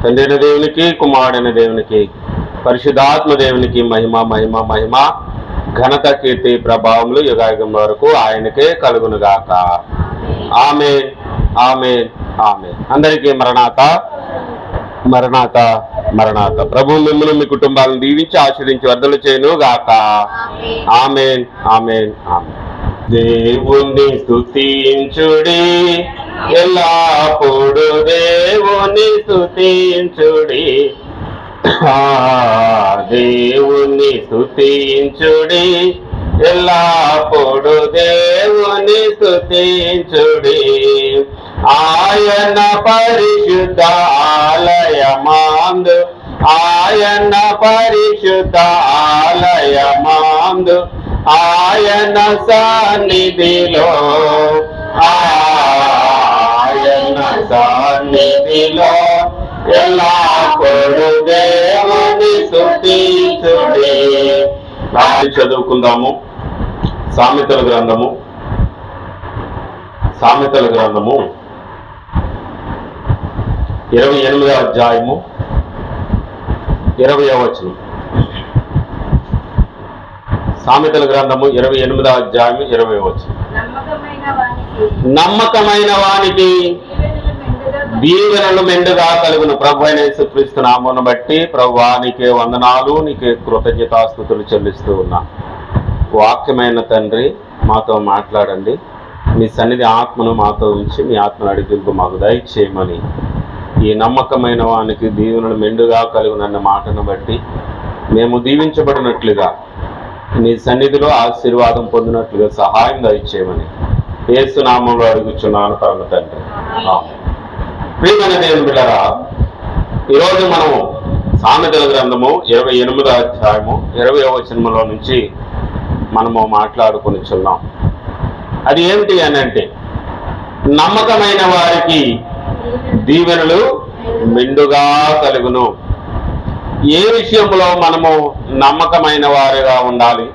తండ్రైన దేవునికి, కుమారుడైన దేవునికి, పరిశుద్ధాత్మ దేవునికి మహిమ మహిమ మహిమ ఘనత కీర్తి ప్రభావములు యుగాయుగం వరకు ఆయనకే కలుగునుగాక. ఆమేన్ ఆమేన్ ఆమేన్. అందరికీ మరణాత మరణాత మరణాత. ప్రభు మిమ్మల్ని మీ కుటుంబాలను దీవించి ఆశీర్వించి వర్ధలు చేయను గాక. ఆమేన్ ఆమేన్ ఆమేన్. దేవుని స్తుతించుడి, ఎల్లప్పుడు దేవుని స్తుతించుడి, దేవుని స్తుతించుడి, ఎల్లప్పుడు దేవుని స్తుతించుడి. ఆయన పరిశుద్ధ ఆలయమందు, ఆయన పరిశుద్ధ ఆలయమందు, ఆయన సన్నిధిలో, ఆయన సన్నిధిలో ఎల్లప్పుడు దేవుని స్తుతించుడి. చదువుకుందాము. సామెతల గ్రంథము 28వ అధ్యాయము 20వ వచనం. సామెతల గ్రంథము 28వ అధ్యాయము 20వ వచనం. నమ్మకమైన వానికి దీవెనలు మెండుగా కలుగును. ప్రభు అయిన యేసుక్రీస్తు నామమును బట్టి ప్రభువా నీకే వందనాలు, నీకే కృతజ్ఞతాస్తుతులు చెల్లిస్తూ ఉన్నా. వాక్యమైన తండ్రి, మాతో మాట్లాడండి. మీ సన్నిధి ఆత్మను మాతో ఉంచి మీ ఆత్మ నడిపింపు మాకు దయచేయమని, ఈ నమ్మకమైన వానికి దీవెనలు మెండుగా కలుగునన్న మాటను బట్టి మేము దీవించబడినట్లుగా నీ సన్నిధిలో ఆశీర్వాదం పొందినట్లుగా సహాయం దయచేయమని యేసు నామములో అడుగుచున్నాను పరమ తండ్రి. ప్రియమైన దేవుని బిడ్డలారా, ఈరోజు మనము సామెతల గ్రంథము 28వ అధ్యాయము 20వ వచనములో నుంచి మనము మాట్లాడుకొనిచున్నాం. అది ఏమిటి అని అంటే, నమ్మకమైన వారికి దీవెనలు మెండుగా కలుగును. ఏ విషయంలో మనము నమ్మకమైన వారిగా ఉండాలి,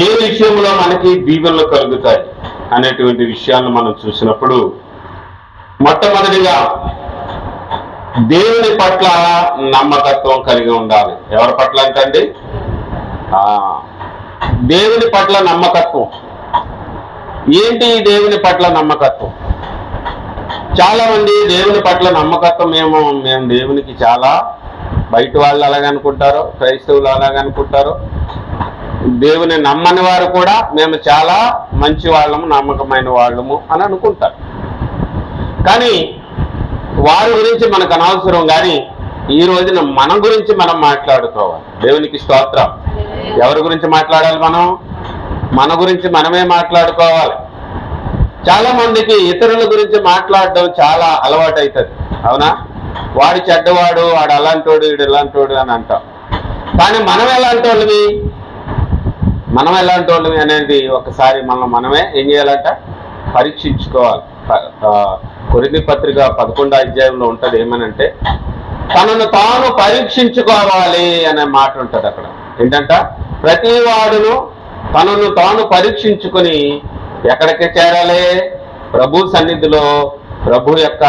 ఏ విషయంలో మనకి దీవెనలు కలుగుతాయి అనేటువంటి విషయాలను మనం చూసినప్పుడు, మొట్టమొదటిగా దేవుని పట్ల నమ్మకత్వం కలిగి ఉండాలి. ఎవరి పట్ల అంటే దేవుని పట్ల నమ్మకత్వం. ఏంటి దేవుని పట్ల నమ్మకత్వం? చాలా మంది దేవుని పట్ల నమ్మకత్వం మేము దేవునికి చాలా, బయట వాళ్ళు అలాగనుకుంటారు, క్రైస్తవులు అలాగనుకుంటారు, దేవుని నమ్మని వారు కూడా మేము చాలా మంచి వాళ్ళము, నమ్మకమైన వాళ్ళము అని అనుకుంటారు. కానీ వారి గురించి మనకు అనవసరం. కానీ ఈ రోజున మన గురించి మనం మాట్లాడుకోవాలి. దేవునికి స్తోత్రం. ఎవరి గురించి మాట్లాడాలి? మన గురించి మనమే మాట్లాడుకోవాలి. చాలా మందికి ఇతరుల గురించి మాట్లాడడం చాలా అలవాటు అవుతుంది. అవునా? వాడు చెడ్డవాడు, వాడు అలాంటోడు, వీడు ఇలాంటోడు అని అంటాం. కానీ మనం ఎలాంటి వాళ్ళమి అనేది ఒకసారి మనమే ఏం చేయాలంట? పరీక్షించుకోవాలి. కొరింథీ పత్రిక 11వ అధ్యాయంలో ఉంటుంది. ఏమనంటే, తనను తాను పరీక్షించుకోవాలి అనే మాట ఉంటుంది అక్కడ. ఏంటంట? ప్రతి వాడును తనను తాను పరీక్షించుకుని ఎక్కడికి చేరాలి? ప్రభు సన్నిధిలో, ప్రభు యొక్క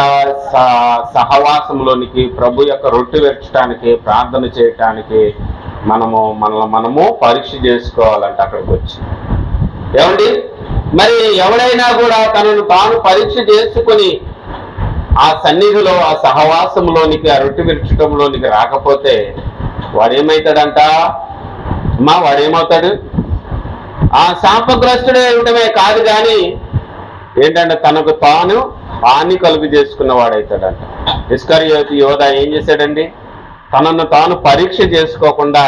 సహవాసంలోనికి, ప్రభు యొక్క రొట్టె వెర్చడానికి, ప్రార్థన చేయటానికి మనము పరీక్ష చేసుకోవాలంట అక్కడికి వచ్చి. ఏమండి, మరి ఎవడైనా కూడా తనను తాను పరీక్ష చేసుకుని ఆ సన్నిధిలో, ఆ సహవాసంలోనికి, ఆ రొట్టె విరచటంలోనికి రాకపోతే వాడేమవుతాడంట? వాడేమవుతాడు? ఆ శాపగ్రస్తుడే ఉండటమే కాదు, కానీ ఏంటంటే తనకు తాను హాని కలుగు చేసుకున్న వాడవుతాడంట. ఇస్కరియోతు యోధ ఏం చేశాడండి? తనను తాను పరీక్ష చేసుకోకుండా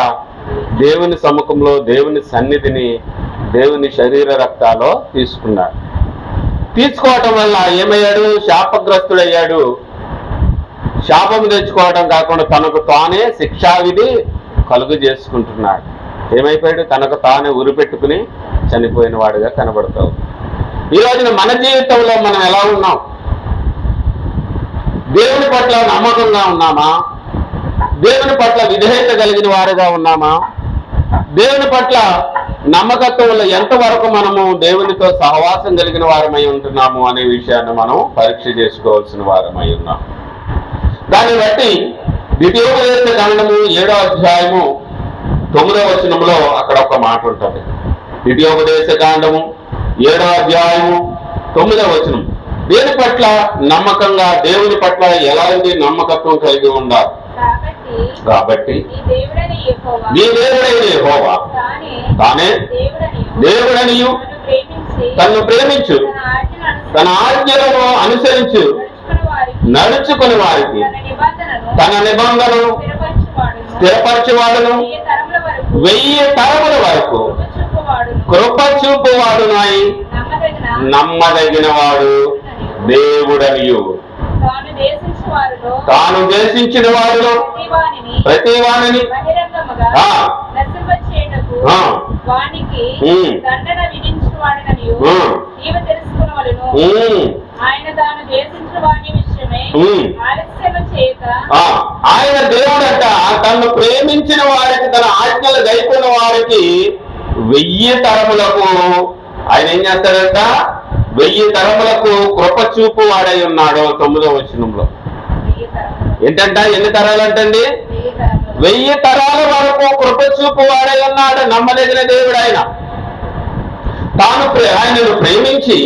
దేవుని సముఖంలో, దేవుని సన్నిధిని, దేవుని శరీర రక్తాలో తీసుకున్నాడు. తీసుకోవటం వల్ల ఏమయ్యాడు? శాపగ్రస్తుడయ్యాడు. శాపం తెచ్చుకోవడం కాకుండా తనకు తానే శిక్షావిధి కలుగు చేసుకుంటున్నాడు. ఏమైపోయాడు? తనకు తానే ఉరిపెట్టుకుని చనిపోయిన వాడిగా కనబడతావు. ఈ రోజున మన జీవితంలో మనం ఎలా ఉన్నాం? దేవుని పట్ల నమ్మకంగా ఉన్నామా? దేవుని పట్ల విధేయత కలిగిన వారుగా ఉన్నామా? దేవుని పట్ల నమ్మకత్వంలో ఎంతవరకు మనము దేవునితో సహవాసం కలిగిన వారమై ఉంటున్నాము అనే విషయాన్ని మనం పరీక్ష చేసుకోవాల్సిన వారమై ఉన్నాం. దాన్ని బట్టి ద్వితీయోపదేశ కాండము 7వ అధ్యాయము 9వ వచనంలో అక్కడ ఒక మాట ఉంటుంది. ద్వితీయోపదేశ కాండము 7వ అధ్యాయము 9వ వచనం. దేని పట్ల నమ్మకంగా, దేవుని పట్ల ఎలాంటి నమ్మకత్వం కలిగి ఉండాలి? కాబట్టి నీ దేవుడైన యెహోవా తానే దేవుడనియు తన్ను ప్రేమించు తన ఆజ్ఞలను అనుసరించు నడుచుకుని వారికి తన నిబంధనను స్థిరపరచువాడును 1000 తరముల వరకు కృప చూపువాడునై నమ్మదగిన వాడు దేవుడనియు తాను దేశించిన వారిలో ప్రతి వాణిని ఆయన దేవుడట తను ప్రేమించిన వారికి, తన ఆజ్ఞలు గైకున్న వారికి 1000 తరములకు ఆయన ఏం చేస్తాడట? 1000 తరములకు కృప చూపు వాడై ఉన్నాడు. 9వ వచనంలో ఏంటంట? ఎన్ని తరాలు అంటండి? 1000 తరాల వరకు కృప చూపు వాడై ఉన్నాడు. నమ్మదగిన దేవుడు ఆయన. ఆయనను ప్రేమించి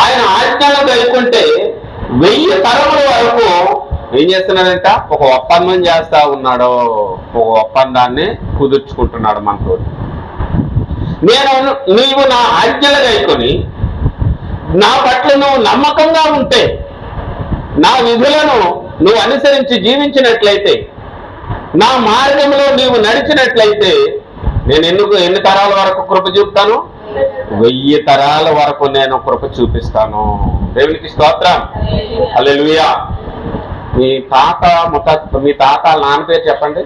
ఆయన ఆజ్ఞలు గైకుంటే 1000 తరముల వరకు ఏం చేస్తున్నాడంట? ఒక ఒప్పందం చేస్తా ఉన్నాడు. ఒక ఒప్పందాన్ని కుదుర్చుకుంటున్నాడు మనతో. నీవు నా ఆజ్ఞలు గైకొని నా పట్ల నువ్వు నమ్మకంగా ఉంటే, నా విధులను నువ్వు అనుసరించి జీవించినట్లయితే, నా మార్గంలో నీవు నడిచినట్లయితే నేను ఎన్ని తరాల వరకు కృప చూపుతాను? 1000 తరాల వరకు నేను కృప చూపిస్తాను. దేవునికి స్తోత్రం. హల్లెలూయా. మీ తాత వాళ్ళ నాన్న పేరు చెప్పండి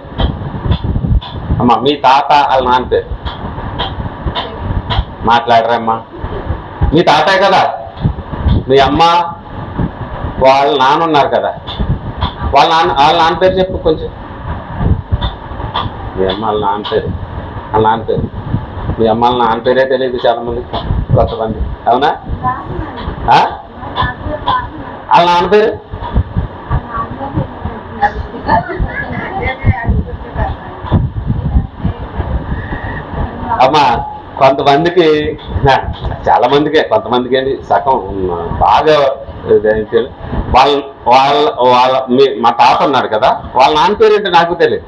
అమ్మా. మీ తాత వాళ్ళ నాన్న పేరు మాట్లాడరమ్మా. మీ తాతయ్య కదా. మీ అమ్మ వాళ్ళ నాన్న ఉన్నారు కదా, వాళ్ళ నాన్న పేరు చెప్పు కొంచెం. మీ అమ్మ వాళ్ళ నాన్న పేరు మీ అమ్మ వాళ్ళ నాన్న పేరే తెలియదు చాలా మంది, కొంతమంది. అవునా? వాళ్ళ నాన్న పేరు అమ్మా. కొంతమందికి, చాలా మందికి, కొంతమందికి ఏంటి సగం బాగా మా తాత ఉన్నాడు కదా, వాళ్ళ నాన్న పేరు ఏంటో నాకు తెలియదు.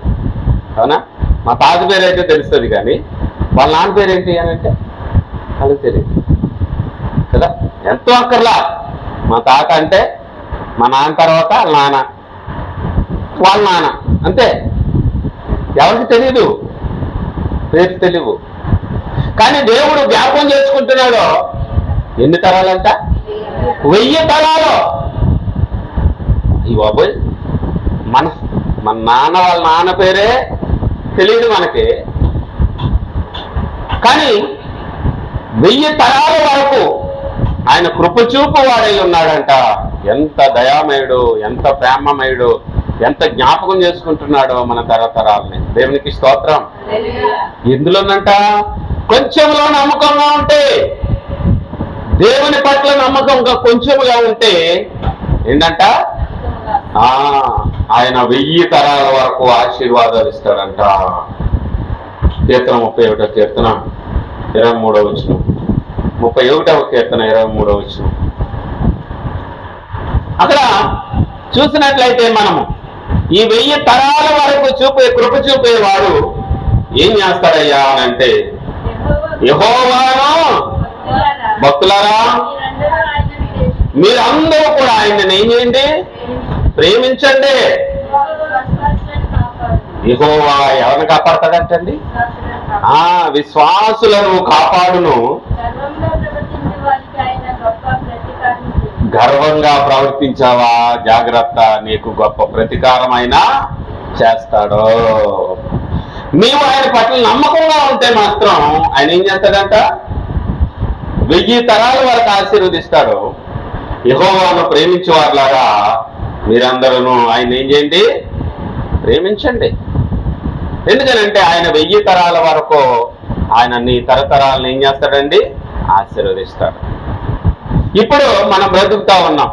అవునా? మా తాత పేరు అయితే తెలుస్తుంది, కానీ వాళ్ళ నాన్న పేరు ఏంటి అని అంటే వాళ్ళకి తెలియదు కదా. ఎంతో అక్కర్లా. మా తాత అంటే మా నాన్న తర్వాత వాళ్ళ నాన్న అంతే. ఎవరికి తెలియదు, పేరు తెలియవు. కానీ దేవుడు జ్ఞాపకం చేసుకుంటున్నాడు. ఎన్ని తరాలంట? 1000 తరాలు. ఈ బాబోయ్, మన నాన్న వాళ్ళ నాన్న పేరే తెలియదు మనకి, కానీ 1000 తరాల వరకు ఆయన కృపచూపు వాడై ఉన్నాడంట. ఎంత దయామయుడు, ఎంత ప్రేమమయుడు, ఎంత జ్ఞాపకం చేసుకుంటున్నాడో మన తరతరాలని. దేవునికి స్తోత్రం. ఎందులోనంట? కొంచెంలో నమ్మకంగా ఉంటే, దేవుని పట్ల నమ్మకంగా కొంచెముగా ఉంటే ఏంటంట? ఆయన 1000 తరాల వరకు ఆశీర్వాదాలు ఇస్తాడంట. కీర్తన 31వ కీర్తన 23వ వచనం. 31వ కీర్తన 23వ వచనం. అక్కడ చూసినట్లయితే మనము ఈ 1000 తరాల వరకు కృప చూపేవాడు ఏం చేస్తాడయ్యా అని అంటే, యెహోవాను భక్తులారా మీరందరూ కూడా ఆయన్ని ఏం చేయండి? ప్రేమించండి. యెహోవా ఎవరిని కాపాడతాడంటండి? విశ్వాసులను కాపాడును. గర్వంగా ప్రవర్తించావా? జాగ్రత్త, నీకు గొప్ప ప్రతీకారమైనా చేస్తాడు. నీవు ఆయన పట్ల నమ్మకంగా ఉంటే మాత్రం ఆయన ఏం చేస్తాడంట? 1000 తరాల వరకు ఆశీర్వదిస్తాడు. యెహోవాను ప్రేమించేవారిలాగా మీరందరూ ఆయన ఏం చేయండి? ప్రేమించండి. ఎందుకనంటే ఆయన 1000 తరాల వరకు ఆయన నీ తరతరాలను ఏం చేస్తాడండి? ఆశీర్వదిస్తాడు. ఇప్పుడు మనం బ్రతుకుతా ఉన్నాం.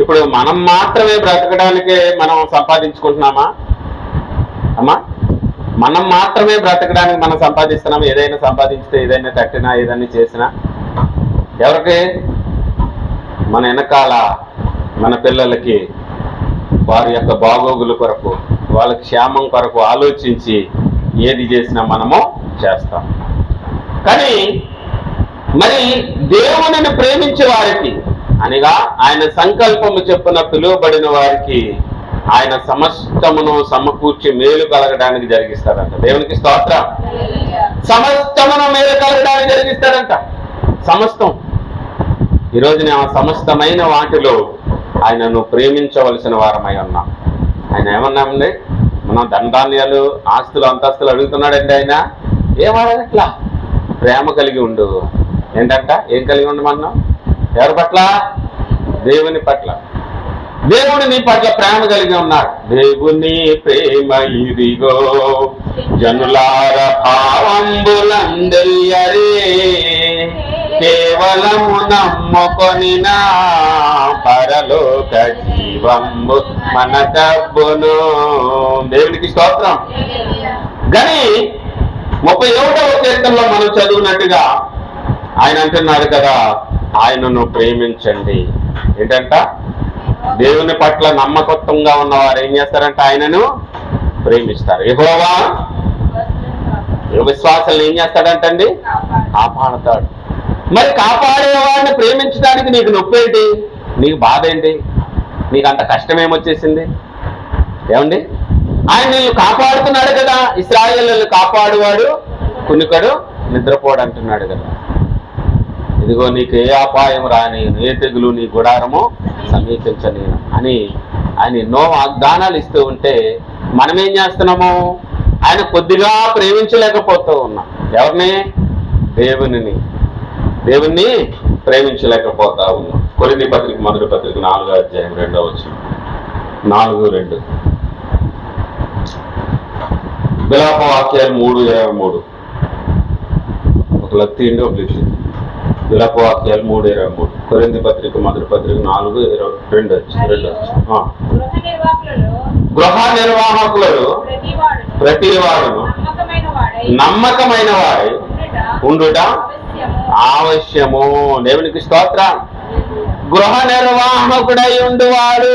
ఇప్పుడు మనం మాత్రమే బ్రతకడానికే మనం సంపాదించుకుంటున్నామా అమ్మా? మనం మాత్రమే బ్రతకడానికి మనం సంపాదిస్తున్నాం. ఏదైనా సంపాదించితే, ఏదైనా తట్టినా, ఏదైనా చేసినా ఎవరికి? మన వెనకాల మన పిల్లలకి వారి యొక్క బాగోగుల కొరకు, వాళ్ళ క్షేమం కొరకు ఆలోచించి ఏది చేసినా మనము చేస్తాం. కానీ మరి దేవునిని ప్రేమించే వారికి అనగా ఆయన సంకల్పము చొప్పున పిలువబడిన వారికి ఆయన సమస్తమును సమకూర్చి మేలు కలగడానికి జరిగిస్తాడంట. దేవునికి స్తోత్రం. సమస్తమును మేలు కలగడానికి జరిగిస్తాడంట. సమస్తం. ఈరోజు నేను సమస్తమైన వాటిలో ఆయనను ప్రేమించవలసిన వారమై ఉన్నాం. ఆయన ఏమన్నామండి? మనం దండాన్యాలు, ఆస్తులు, అంతస్తులు అడుగుతున్నాడండి. ఆయన ఏమడగట్లా, ప్రేమ కలిగి ఉండు. ఏంటంట? ఏం కలిగి ఉండు మనం? ఎవరి పట్ల? దేవుని పట్ల. దేవుడు నీ పట్ల ప్రేమ కలిగి ఉన్నాడు. దేవుని ప్రేమ ఇదిగో జనులార భావంబులందరియరే, కేవలము నమ్ముకొనిన పరలోక జీవంబు మనకబ్బును. దేవునికి స్తోత్రం. కానీ 31వ కీర్తనలో మనం చదివినట్టుగా ఆయన అంటున్నాడు కదా, ఆయనను ప్రేమించండి. ఏంటంట? దేవుని పట్ల నమ్మకత్వంగా ఉన్నవారు ఏం చేస్తారంట? ఆయనను ప్రేమిస్తారు. యెహోవా విశ్వాసాలను ఏం చేస్తాడంటండి? కాపాడతాడు. మరి కాపాడేవాడిని ప్రేమించడానికి నీకు నొప్పి ఏంటి? నీకు బాధ ఏంటి? నీకు అంత కష్టం ఏమొచ్చేసింది? ఏమండి? ఆయన నీళ్ళు కాపాడుతున్నాడు కదా. ఇశ్రాయేలును కాపాడువాడు కునుకడు నిద్రపోడు అంటున్నాడు కదా. ఇదిగో నీకు ఏ అపాయం రాని, ఏ తెగులు నీ గుడారము సమీపించలేను అని ఆయన ఎన్నో వాగ్దానాలు ఇస్తూ ఉంటే మనం ఏం చేస్తున్నాము? ఆయన కొద్దిగా ప్రేమించలేకపోతూ ఉన్నాం. ఎవరిని? దేవుణ్ణి ప్రేమించలేకపోతా ఉన్నాం. కొరింథీ పత్రిక మొదటి పత్రిక 4వ అధ్యాయం 2వ వచనం. 4:2. విలాప వాక్యాలు 3:23. ఒక లత్తీండి, ఒక లిఖి. విలాప వాక్యాలు 3:23. కొరింథీ పత్రిక మొదటి పత్రిక 4:2. గృహ నిర్వాహకులలో ప్రతివాడును నమ్మకమైన వాడై ఉండుట ఆవశ్యము. దేవునికి స్తోత్రం. గృహ నిర్వాహకుడై ఉండువాడు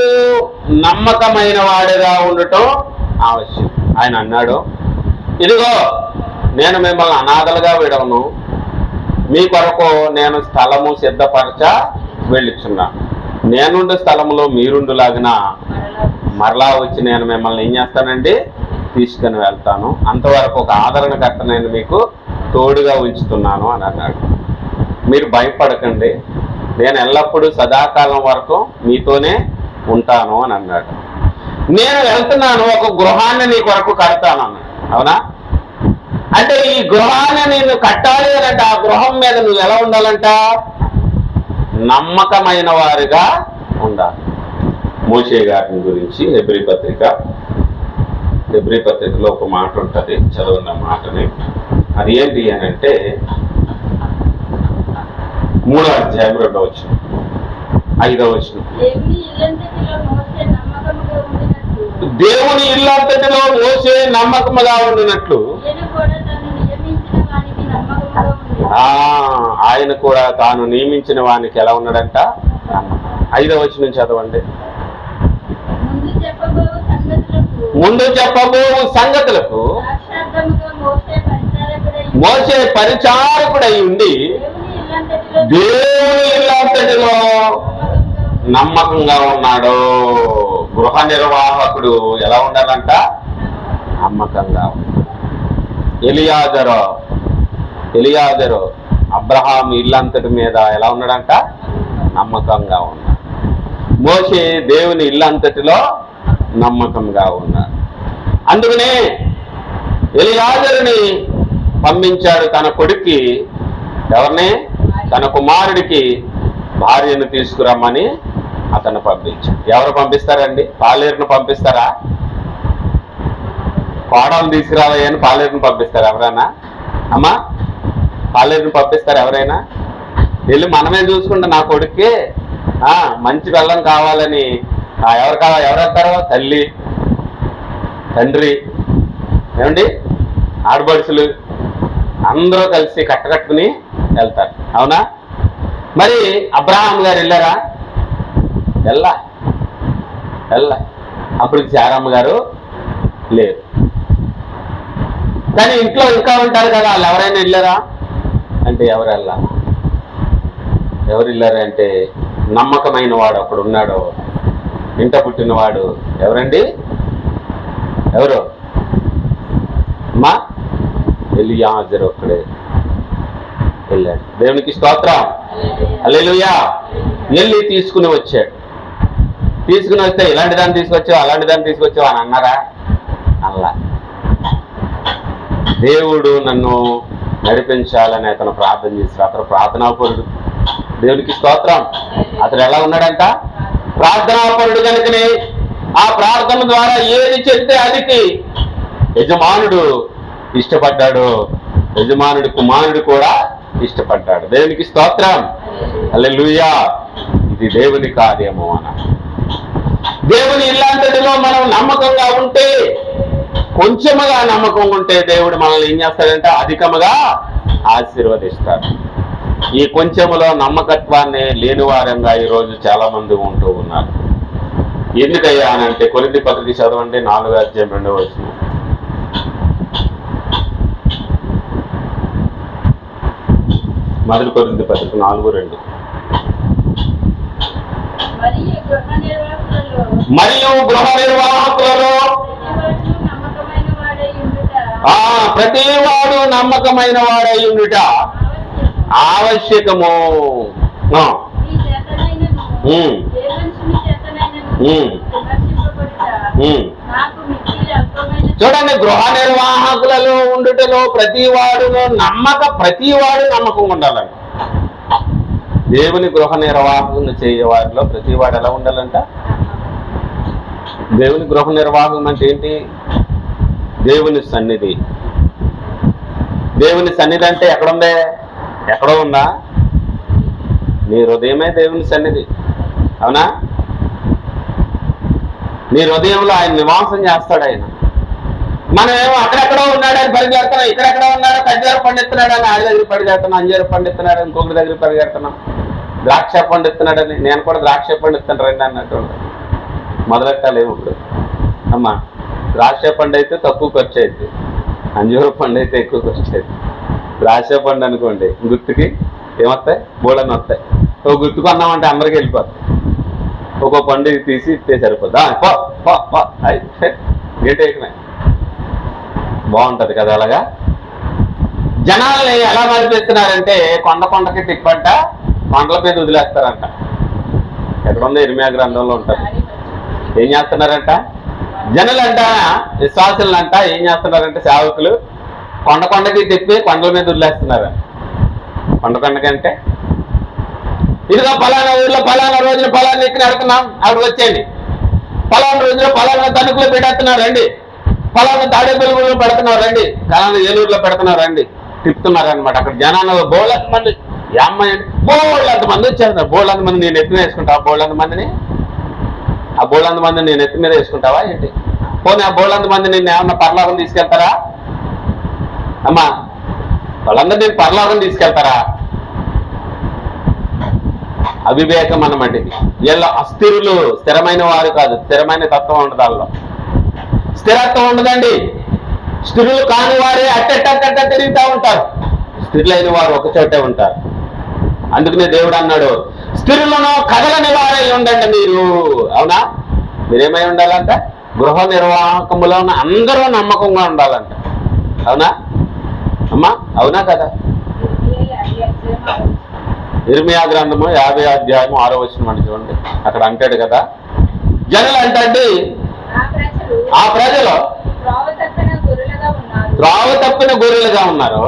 నమ్మకమైన వాడిగా ఉండటం ఆవశ్యం. ఆయన అన్నాడు, ఇదిగో నేను మిమ్మల్ని అనాథలుగా విడవను, మీ కొరకు నేను స్థలము సిద్ధపరచ వెళ్ళిచున్నాను. నేనుండే స్థలములో మీరుండులాగిన మరలా వచ్చి నేను మిమ్మల్ని ఏం చేస్తానండి? తీసుకుని వెళ్తాను. అంతవరకు ఒక ఆదరణకర్త నేను మీకు తోడుగా ఉంచుతున్నాను అని అన్నాడు. మీరు భయపడకండి, నేను ఎల్లప్పుడూ సదాకాలం వరకు మీతోనే ఉంటాను అని అన్నాడు. నేను వెళ్తున్నాను, ఒక గృహాన్ని నీ కొరకు కడతాను అన్నాడు. అవునా? అంటే ఈ గృహాన్ని నేను కట్టాలి అనంటే ఆ గృహం మీద నువ్వు ఎలా ఉండాలంట? నమ్మకమైన వారిగా ఉండాలి. మోషే గారిని గురించి హెబ్రీ పత్రికలో ఒక మాట ఉంటుంది, చదవన్న మాటని. అది ఏంటి అని అంటే 3వ అధ్యాయం 2వ వచనం, 5వ వచనం. దేవుని ఇల్లంతటిలో మోషే నమ్మకముగా ఉండినట్లు ఆయన కూడా తాను నియమించిన వానికి ఎలా ఉన్నాడంట? 5వ వచనం చదవండి. ముందు చెప్పబోవు సంగతులకు మోషే పరిచారకుడై ఉండి దేవుని ఇల్లంతటిలో నమ్మకంగా ఉన్నాడు. గృహ నిర్వాహకుడు ఎలా ఉండాలంట? నమ్మకంగా ఉన్నాడు. ఎలియాజరు అబ్రహాం ఇల్లంతటి మీద ఎలా ఉన్నాడంట? నమ్మకంగా ఉన్నాడు. మోషే దేవుని ఇల్లంతటిలో నమ్మకంగా ఉన్నాడు. అందుకనే ఎలియాజరుని పంపించాడు తన కొడుక్కి. ఎవరిని? తన కుమారుడికి భార్యను తీసుకురమ్మని అతను పంపించాడు. ఎవరు పంపిస్తారండి? పాలేరును పంపిస్తారా? కోడలు తీసుకురావని పాలేరును పంపిస్తారు ఎవరైనా? అమ్మా, పాలేరును పంపిస్తారు ఎవరైనా? వెళ్ళి మనమే చూసుకుంటే నా కొడుక్కి మంచి బెల్లం కావాలని ఎవరెత్తారో తల్లి, తండ్రి, ఏమండి ఆడబడుచులు అందరూ కలిసి కట్టుకుని వెళ్తారు. అవునా? మరి అబ్రహాం గారు వెళ్ళారా? వెళ్ళా. అప్పుడు శారమ్మ గారు లేరు. కానీ ఇంట్లో ఇంకా ఉంటారు కదా, వాళ్ళు ఎవరైనా వెళ్ళారా అంటే ఎవరు వెళ్ళారంటే నమ్మకమైన వాడు అప్పుడు ఉన్నాడు, ఇంట పుట్టినవాడు. ఎవరండి? ఎవరు? అమ్మా ఎలియాజరు ఒక్కడే వెళ్ళాడు. దేవునికి స్తోత్రం, హల్లెలూయా. వెళ్ళి తీసుకుని వస్తే ఇలాంటి దాన్ని తీసుకొచ్చావు, అలాంటి దాన్ని తీసుకొచ్చావు అని అన్నారా? అలా దేవుడు నన్ను నడిపించాలని అతను ప్రార్థన చేశాడు. అతను ప్రార్థనాపరుడు. దేవునికి స్తోత్రం. అతను ఎలా ఉన్నాడంట? ప్రార్థనాపరుడు కనుకనే ఆ ప్రార్థన ద్వారా ఏది చెప్తే అదికి యజమానుడు ఇష్టపడ్డాడు, యజమానుడి కుమారుడు కూడా ఇష్టపడ్డాడు. దేవునికి స్తోత్రం, హల్లెలూయా. ఇది దేవుని కార్యము అన్న. దేవుని ఇల్లంతటిలో మనం నమ్మకంగా ఉంటే, కొంచెముగా నమ్మకం ఉంటే దేవుడు మనల్ని ఏం చేస్తాడంటే అధికముగా ఆశీర్వదిస్తాడు. ఈ కొంచెములో నమ్మకత్వాన్ని లేని వారంగా ఈరోజు చాలా మంది ఉంటూ ఉన్నారు. ఎందుకయ్యా అని అంటే కొరింథీ పత్రిక చదవండి, 4:2. మొదటి కొరింథీ పత్రిక 4:2. మరియు గృహ నిర్వాహకులలో ప్రతివాడు నమ్మకమైన వాడై ఉండుట ఆవశ్యకము. చూడండి, గృహ నిర్వాహకులలో ఉండుటలో ప్రతివాడు నమ్మకంగా ఉండాలంట. దేవుని గృహ నిర్వాహకం చేయ వారిలో ప్రతివాడు ఎలా ఉండాలంట? దేవుని గృహ నిర్వాహకం అంటే ఏంటి? దేవుని సన్నిధి. దేవుని సన్నిధి అంటే ఎక్కడుందే? ఎక్కడో ఉందా? నీ హృదయమే దేవుని సన్నిధి. అవునా? నీ హృదయంలో ఆయన నివాసం చేస్తాడు. ఆయన మనమేమో అక్కడెక్కడో ఉన్నాడని పరిగెడుతున్నాం, ఇక్కడెక్కడో ఉన్నాడో ఖర్జూర పండిస్తున్నాడని ఆడి దగ్గర పరిగెడుతున్నాం, అంజూర పండిస్తున్నాడని ఇంకొకటి దగ్గర పరిగెడుతున్నాం, ద్రాక్ష పండిస్తున్నాడని నేను కూడా ద్రాక్ష పండిస్తాను రండి అన్నట్టు మొదలెట్టాలేము. ఇప్పుడు అమ్మా ద్రాక్ష పండు అయితే తక్కువ ఖర్చు అవుతుంది, అంజూర పండు అయితే ఎక్కువ ఖర్చు అవుతుంది. ద్రాక్ష పండు అనుకోండి గుర్తుకి ఏమొస్తాయి? బోళ్ళని వస్తాయి. ఓ గుర్తుకు అన్నామంటే అందరికి వెళ్ళిపోతాయి. ఒక్కో పండు తీసి ఇస్తే సరిపోద్దా? గేటేకమే బాగుంటది కదా. అలాగా జనాల్ని ఎలా మరిపిస్తున్నారంటే కొండకి తిప్పంట కొండల మీద వదిలేస్తారంట. ఎక్కడుందో ఇర్మియా గ్రంథంలో ఉంటారు. ఏం చేస్తున్నారంట? జనులంట, విశ్వాసులంట ఏం చేస్తున్నారంటే సేవకులు కొండకి తిప్పి కొండల మీద వదిలేస్తున్నారంట. కొండకంటే ఇదిగో పలానా ఊళ్ళో పలానా రోజున పలానా ఎక్కి నడుతున్నాం, అక్కడ వచ్చేయండి. పలానా రోజున పలానా తణుకులో పెట్టేస్తున్నారు రండి, పలానా తాడేపల్లిలో పెడుతున్నారు రండి, పలానా ఏలూరులో పెడుతున్నారు రండి, తిప్పుతున్నారనమాట. అక్కడ జనాలు బోళ్ళంత మంది, అమ్మాయి బోళ్ళంత మంది వచ్చారు. బోళ్ళంత మంది నేను ఎత్తి మీద వేసుకుంటావా? బోళ్ళంత మందిని నేను ఎత్తి మీద వేసుకుంటావా ఏంటి? పోనీ ఆ బోళ్ళంత మంది నిన్ను ఏమన్నా పరలోకం తీసుకెళ్తారా? అమ్మా వాళ్ళందరూ నేను పరలోకం తీసుకెళ్తారా? అవివేకం అన్నమాట ఇది. వీళ్ళ అస్థిరులు, స్థిరమైన వారు కాదు. స్థిరమైన తత్వం ఉండదు వాళ్ళలో, స్థిరత్వం ఉండదండి. స్థిరులు కాని వారే అట్టట్ట తిరుగుతూ ఉంటారు, స్థిరులైన వారు ఒక చోటే ఉంటారు. అందుకనే దేవుడు అన్నాడు, స్థిరులను కదలని వారై ఉండండి మీరు. అవునా? మీరేమై ఉండాలంట? గృహ నిర్వాహకములో అందరూ నమ్మకంగా ఉండాలంట. అవునా అమ్మా? అవునా కదా? ఇర్మియా గ్రంథము 50:6 చూడండి. అక్కడ అంటాడు కదా, జనులు అంటే ఆ ప్రజలు త్రోవ తప్పిన గొర్రెలుగా ఉన్నారు.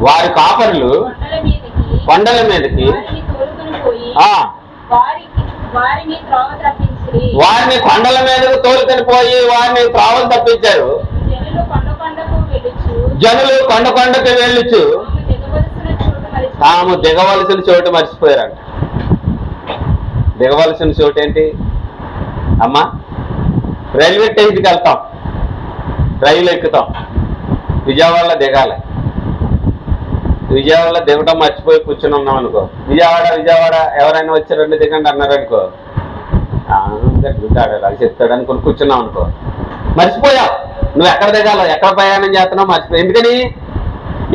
వారి కాపరులు కొండల మీదకి వారిని కొండల మీదకు తోలుకొని పోయి వారిని త్రోవలు తప్పించారు. జనులు కొండకు వెళ్ళొచ్చు తాము దిగవలసిన చోటు మర్చిపోయారంట. దిగవలసిన చోటు ఏంటి అమ్మా? రైల్వే స్టేషన్కి వెళ్తాం, రైలు ఎక్కుతాం, విజయవాడలో దిగాలి. విజయవాడలో దిగడం మర్చిపోయి కూర్చొని ఉన్నాం అనుకో, విజయవాడ ఎవరైనా వచ్చారండి దిగండి అన్నారనుకో, అది చెప్తాడు అనుకుని కూర్చున్నాం అనుకో, మర్చిపోయావు నువ్వు ఎక్కడ దిగాలో, ఎక్కడ ప్రయాణం చేస్తున్నావు మర్చిపోయావు. ఎందుకని?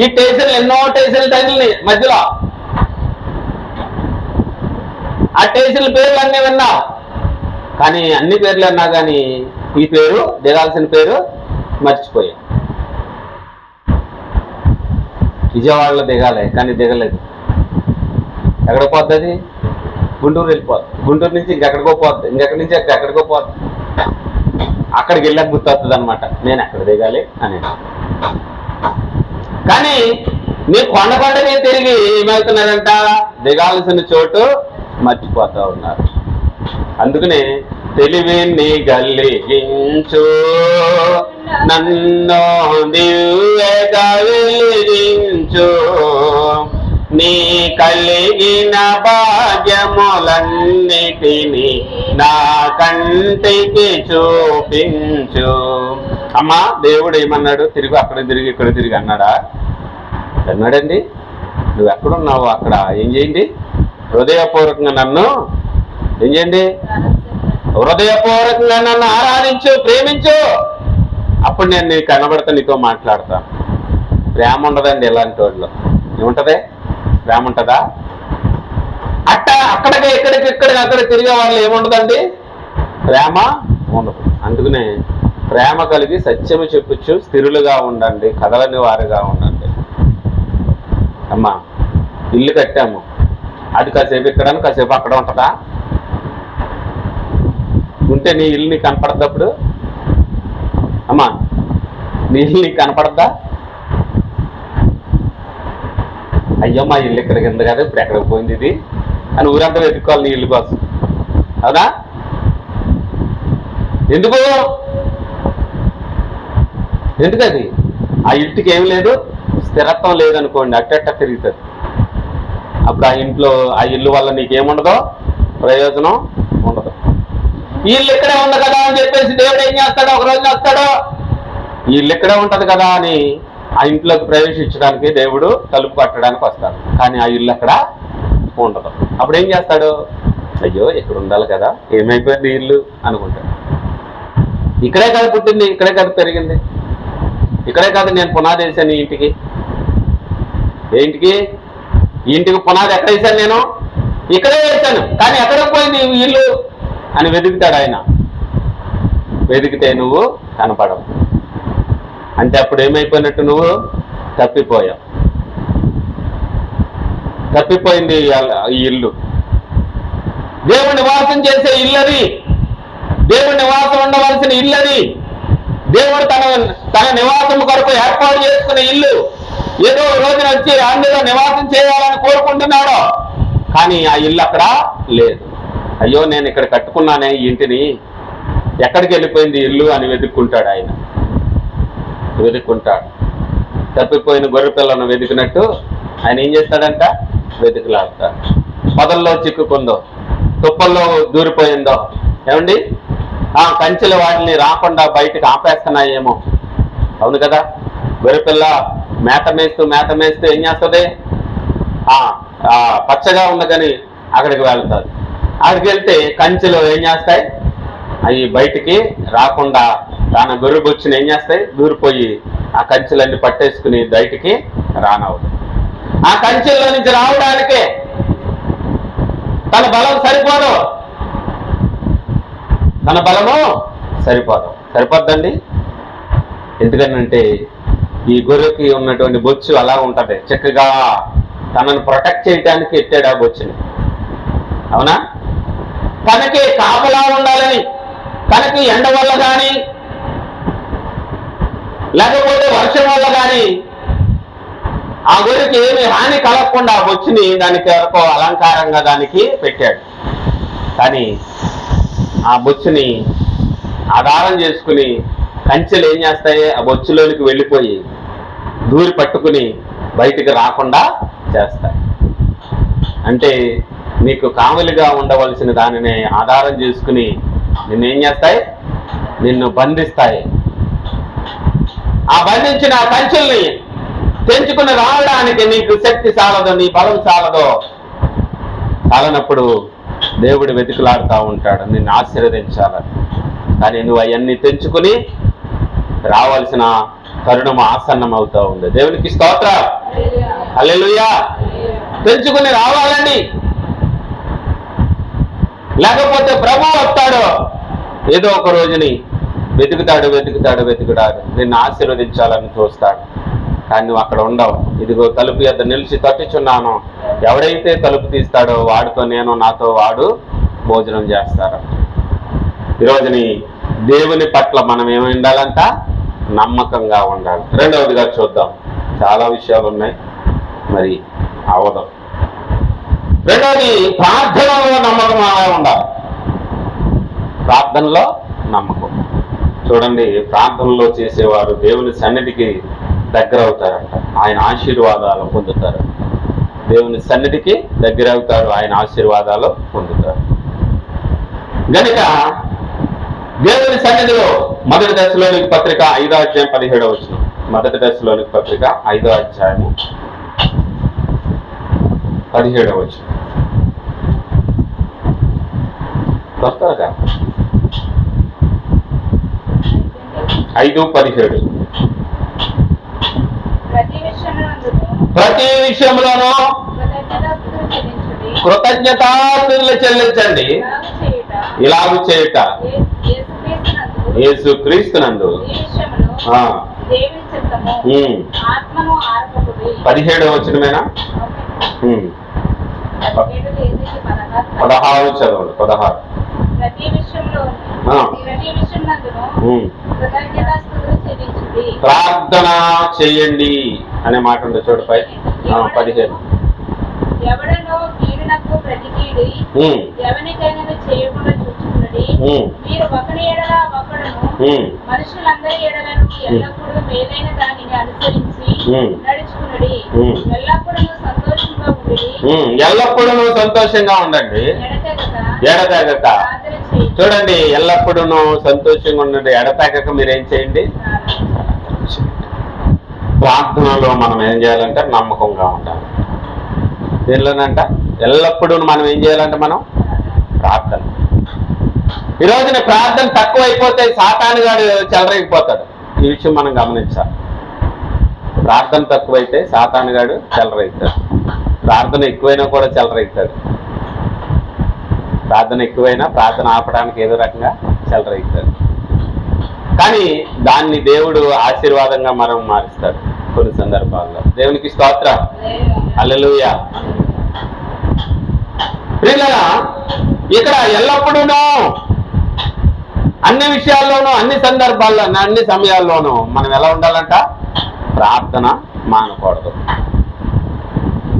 ఈ స్టేషన్లు ఎన్నో స్టేషన్లు తగిలినాయి మధ్యలో, ఆ స్టేషన్ల పేర్లు అన్నీ విన్నావు, కానీ అన్ని పేర్లు అన్నా కానీ ఈ పేరు దిగాల్సిన పేరు మర్చిపోయావు. విజయవాడలో దిగాలి కానీ దిగలేదు. ఎక్కడ పోతుంది? గుంటూరు వెళ్ళిపోద్ది. గుంటూరు నుంచి ఇంకెక్కడికో పోద్ది, ఇంకెక్కడి నుంచి ఎక్కడికో పోద్ది. అక్కడికి వెళ్ళాక గుర్తొస్తుంది అనమాట, నేను ఎక్కడ దిగాలి అనేది. కానీ నీ కొండని తిరిగి ఏమవుతున్నారంట? దిగాల్సిన చోటు మర్చిపోతా ఉన్నారు. అందుకనే తెలివిని గల్లిగించు నన్ను దివ్యగా వెలిగించు, నీ కలిగిన భాగ్యములన్నిటినీ నా కంటికి చూపించు. అమ్మా దేవుడు ఏమన్నాడు? తిరిగి అక్కడ తిరిగి ఇక్కడ తిరిగి అన్నాడా? అన్నాడండి. నువ్వు ఎక్కడున్నావు అక్కడ ఏం చేయండి? హృదయపూర్వకంగా నన్ను ఏం చేయండి? హృదయపూర్వకంగా నన్ను ఆరాధించు, ప్రేమించు, అప్పుడు నేను నీకు కనబడతా, నీతో మాట్లాడతాను. ప్రేమ ఉండదండి ఇలాంటి వాళ్ళు. ఏముంటది? ప్రేమ ఉంటుందా? అక్కడికి అక్కడ తిరిగే వాళ్ళు ఏముండదండి? ప్రేమ ఉండదు. అందుకనే ప్రేమ కలిగి సత్యము చెప్పచ్చు, స్థిరులుగా ఉండండి, కదలని వారుగా ఉండండి. అమ్మా ఇల్లు కట్టాము, అది కాసేపు ఇక్కడ కాసేపు అక్కడ ఉంటుందా? ఉంటే నీ ఇల్లు నీకు కనపడద్దప్పుడు? అమ్మా నీ ఇల్లు నీకు కనపడద్దా? అయ్యో మా ఇల్లు ఇక్కడ కింద కదా, ఇప్పుడు ఎక్కడికి పోయింది ఇది అని ఊరంతా వెతుక్కోవాలి నీ ఇల్లు కోసం. అవునా? ఎందుకది? ఆ ఇంటికి ఏమి లేదు, స్థిరత్వం లేదనుకోండి, అట్టట్ట తిరుగుతుంది. అప్పుడు ఆ ఇంట్లో ఆ ఇల్లు వల్ల నీకేముండదో, ప్రయోజనం ఉండదు. ఈ ఇల్లు ఇక్కడే ఉంది కదా అని చెప్పేసి దేవుడు ఏం చేస్తాడో, ఒక రోజు వస్తాడో ఈ ఇల్లు ఇక్కడే ఉంటది కదా అని ఆ ఇంట్లోకి ప్రవేశించడానికి దేవుడు తలుపు కట్టడానికి వస్తాడు. కానీ ఆ ఇల్లు అక్కడ ఉండదు. అప్పుడు ఏం చేస్తాడు? అయ్యో ఇక్కడ ఉండాలి కదా, ఏమైపోయింది ఇల్లు అనుకుంటాడు. ఇక్కడే కదా పుట్టింది, ఇక్కడే కదా పెరిగింది, ఇక్కడే కాదు నేను పునాది వేసాను ఈ ఇంటికి. ఏంటికి? ఈ ఇంటికి పునాది ఎక్కడ వేసాను? నేను ఇక్కడే వేసాను, కానీ ఎక్కడికి పోయింది ఇల్లు అని వెతుకుతాడు ఆయన. వెతికితే నువ్వు కనపడవు. అంటే అప్పుడు ఏమైపోయినట్టు? నువ్వు తప్పిపోయావు. తప్పిపోయింది ఈ ఇల్లు. దేవుడు నివాసం చేసే ఇల్లది, దేవుడు నివాసం ఉండవలసిన ఇల్లది, దేవుడు తన నివాసం కొరకు ఏర్పాటు చేసుకునే ఇల్లు. ఏదో రోజున వచ్చి అందులో నివాసం చేయాలని కోరుకుంటున్నాడు, కానీ ఆ ఇల్లు అక్కడ లేదు. అయ్యో నేను ఇక్కడ కట్టుకున్నానే ఈ ఇంటిని, ఎక్కడికి వెళ్ళిపోయింది ఇల్లు అని వెతుక్కుంటాడు ఆయన. వెతుక్కుంటాడు. తప్పిపోయిన గొర్రె పిల్లను వెతికినట్టు ఆయన ఏం చేస్తాడంట? వెతుకులాడతాడు. పొదల్లో చిక్కుకుందో, తుప్పల్లో దూరిపోయిందో, ఏమండి కంచెలు వాటిని రాకుండా బయటకు ఆపేస్తున్నాయేమో. అవును కదా? గొర్రెపిల్ల మేత మేస్తూ ఏం చేస్తుంది? పచ్చగా ఉన్నదని అక్కడికి వెళ్తారు. అక్కడికి వెళ్తే కంచెలు ఏం చేస్తాయి? అవి బయటికి రాకుండా తన గొర్రె బొచ్చుని ఏం చేస్తాయి? దూరిపోయి ఆ కంచెలన్నీ పట్టేసుకుని బయటికి రానవదు. ఆ కంచెల్లో నుంచి రావడానికే తన బలం సరిపోదు, తన బలము సరిపోద్దండి. ఎందుకనంటే ఈ గొర్రెకి ఉన్నటువంటి బొచ్చు అలా ఉంటది, చక్కగా తనను ప్రొటెక్ట్ చేయడానికి ఎట్టాడు ఆ బొచ్చుని. అవునా? తనకి కాపలా ఉండాలని, తనకి ఎండ వల్ల కానీ లేకపోతే వర్షం వల్ల కానీ ఆ గొర్రెకి ఏమి హాని కలగకుండా ఆ బొచ్చుని దానికి వరకు అలంకారంగా దానికి పెట్టాడు. కానీ ఆ బొచ్చుని ఆధారం చేసుకుని కంచెలు ఏం చేస్తాయి? ఆ బొచ్చులోనికి వెళ్ళిపోయి దూరి పట్టుకుని బయటికి రాకుండా చేస్తాయి. అంటే నీకు కావలిగా ఉండవలసిన దానిని ఆధారం చేసుకుని నిన్నేం చేస్తాయి? నిన్ను బంధిస్తాయి. ఆ బంధించిన ఆ కంచెల్ని తెంచుకుని రావడానికి నీకు శక్తి చాలదో, నీ బలం చాలనప్పుడు దేవుడు వెతుకులాడుతూ ఉంటాడు నిన్ను ఆశీర్వదించాలని. కానీ నువ్వు అవన్నీ తెంచుకుని రావాల్సిన తరుణం ఆసన్నం అవుతా ఉంది. దేవునికి స్తోత్రం, హల్లెలూయా. తెంచుకుని రావాలండి, లేకపోతే ప్రభు వస్తాడు ఏదో ఒక రోజుని వెతుకుతాడు నిన్ను ఆశీర్వదించాలని చూస్తాడు. కానీ నువ్వు అక్కడ ఉండవు. ఇదిగో తలుపు యొద్ద నిలిచి తట్టుచున్నాను, ఎవడైతే తలుపు తీస్తాడో వాడితో నేను, నాతో వాడు భోజనం చేస్తాడు. ఈరోజుని దేవుని పట్ల మనం ఏమి ఉండాలంట? నమ్మకంగా ఉండాలి. రెండవదిగా చూద్దాం, చాలా విషయాలు ఉన్నాయి, మరి అవదాం. రెండవది, ప్రార్థనలో నమ్మకంగా ఉండాలి. ప్రార్థనలో నమ్మకం. చూడండి, ప్రార్థనలో చేసేవారు దేవుని సన్నిధికి దగ్గర అవుతారంట, ఆయన ఆశీర్వాదాలు పొందుతారు. దేవుని సన్నిధికి దగ్గర అవుతారు, ఆయన ఆశీర్వాదాలు పొందుతారు. గనుక దేవుని సన్నిధిలో మొదటి దశలోనికి పత్రిక 5వ అధ్యాయం 17వ వచనం. మొదటి దశలోనికి పత్రిక 5వ అధ్యాయము 17వ వచనం. వస్తారుగా 5:17. ప్రతి విషయంలోనూ కృతజ్ఞతాస్తుతులు చెల్లించండి, ఇలాగ చేయుట యేసుక్రీస్తునందు 17వ వచనమేనా? 16 చదవండి. 16. ప్రార్థన చేయండి అనే మాట ఉంది చూడపై 15. ఎవడనో కీడునకు ప్రతికీడి ఎవనికైనా చేయకుండా చూచుకున్నది. మీరు ఒకరి ఎడల ఒకడును మనుషులందరి ఎడలను ఎల్లప్పుడూ మేలైన దానిని అనుసరించి నడుచుకున్నది. ఎల్లప్పుడూ సంతోషంగా ఉండండి, ఎడతెగక. చూడండి, ఎల్లప్పుడూ సంతోషంగా ఉండండి, ఎడతెగక. మీరేం చేయండి? ప్రార్థనలో మనం ఏం చేయాలంటే నమ్మకంగా ఉండాలి. దీనిలోనంట ఎల్లప్పుడూ మనం ఏం చేయాలంటే మనం ప్రార్థన. ఈరోజున ప్రార్థన తక్కువైపోతే సాతానుగాడు చెలరేగిపోతాడు. ఈ విషయం మనం గమనించాలి. ప్రార్థన తక్కువైతే సాతానుగాడు చెలరేగుతాడు, ప్రార్థన ఎక్కువైనా కూడా చెలరేగుతాడు. ప్రార్థన ఎక్కువైనా ప్రార్థన ఆపడానికి ఏదో రకంగా చెలరేగుతాడు. కానీ దాన్ని దేవుడు ఆశీర్వాదంగా మనం మారుస్తాడు కొన్ని సందర్భాల్లో. దేవునికి స్తోత్రం, హల్లెలూయా. ప్రియులారా, ఇక్కడ ఎల్లప్పుడూ అన్ని విషయాల్లోనూ, అన్ని సందర్భాల్లో, అన్ని సమయాల్లోనూ మనం ఎలా ఉండాలంట? ప్రార్థన మానకూడదు.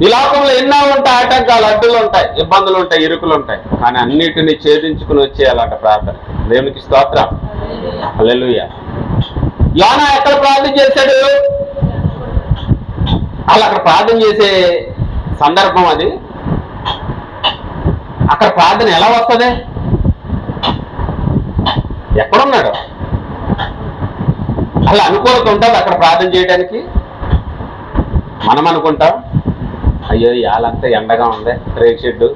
ఈ లోకంలో ఎన్నో ఉంటాయి ఆటంకాలు, అడ్డులు ఉంటాయి, ఇబ్బందులు ఉంటాయి, ఇరుకులు ఉంటాయి. కానీ అన్నిటినీ ఛేదించుకుని వచ్చేయాలంట ప్రార్థన. దేవునికి స్తోత్రం, హల్లెలూయా. యోనా ఎక్కడ ప్రార్థన చేశాడు? వాళ్ళు అక్కడ ప్రార్థన చేసే సందర్భం అది. అక్కడ ప్రార్థన ఎలా వస్తుంది? ఎక్కడున్నాడు? అలా అనుకూలత ఉంటుంది అక్కడ ప్రార్థన చేయడానికి. మనం అనుకుంటాం, అయ్యో ఇవాళంతా ఎండగా ఉంది, రేక్ షెడ్డు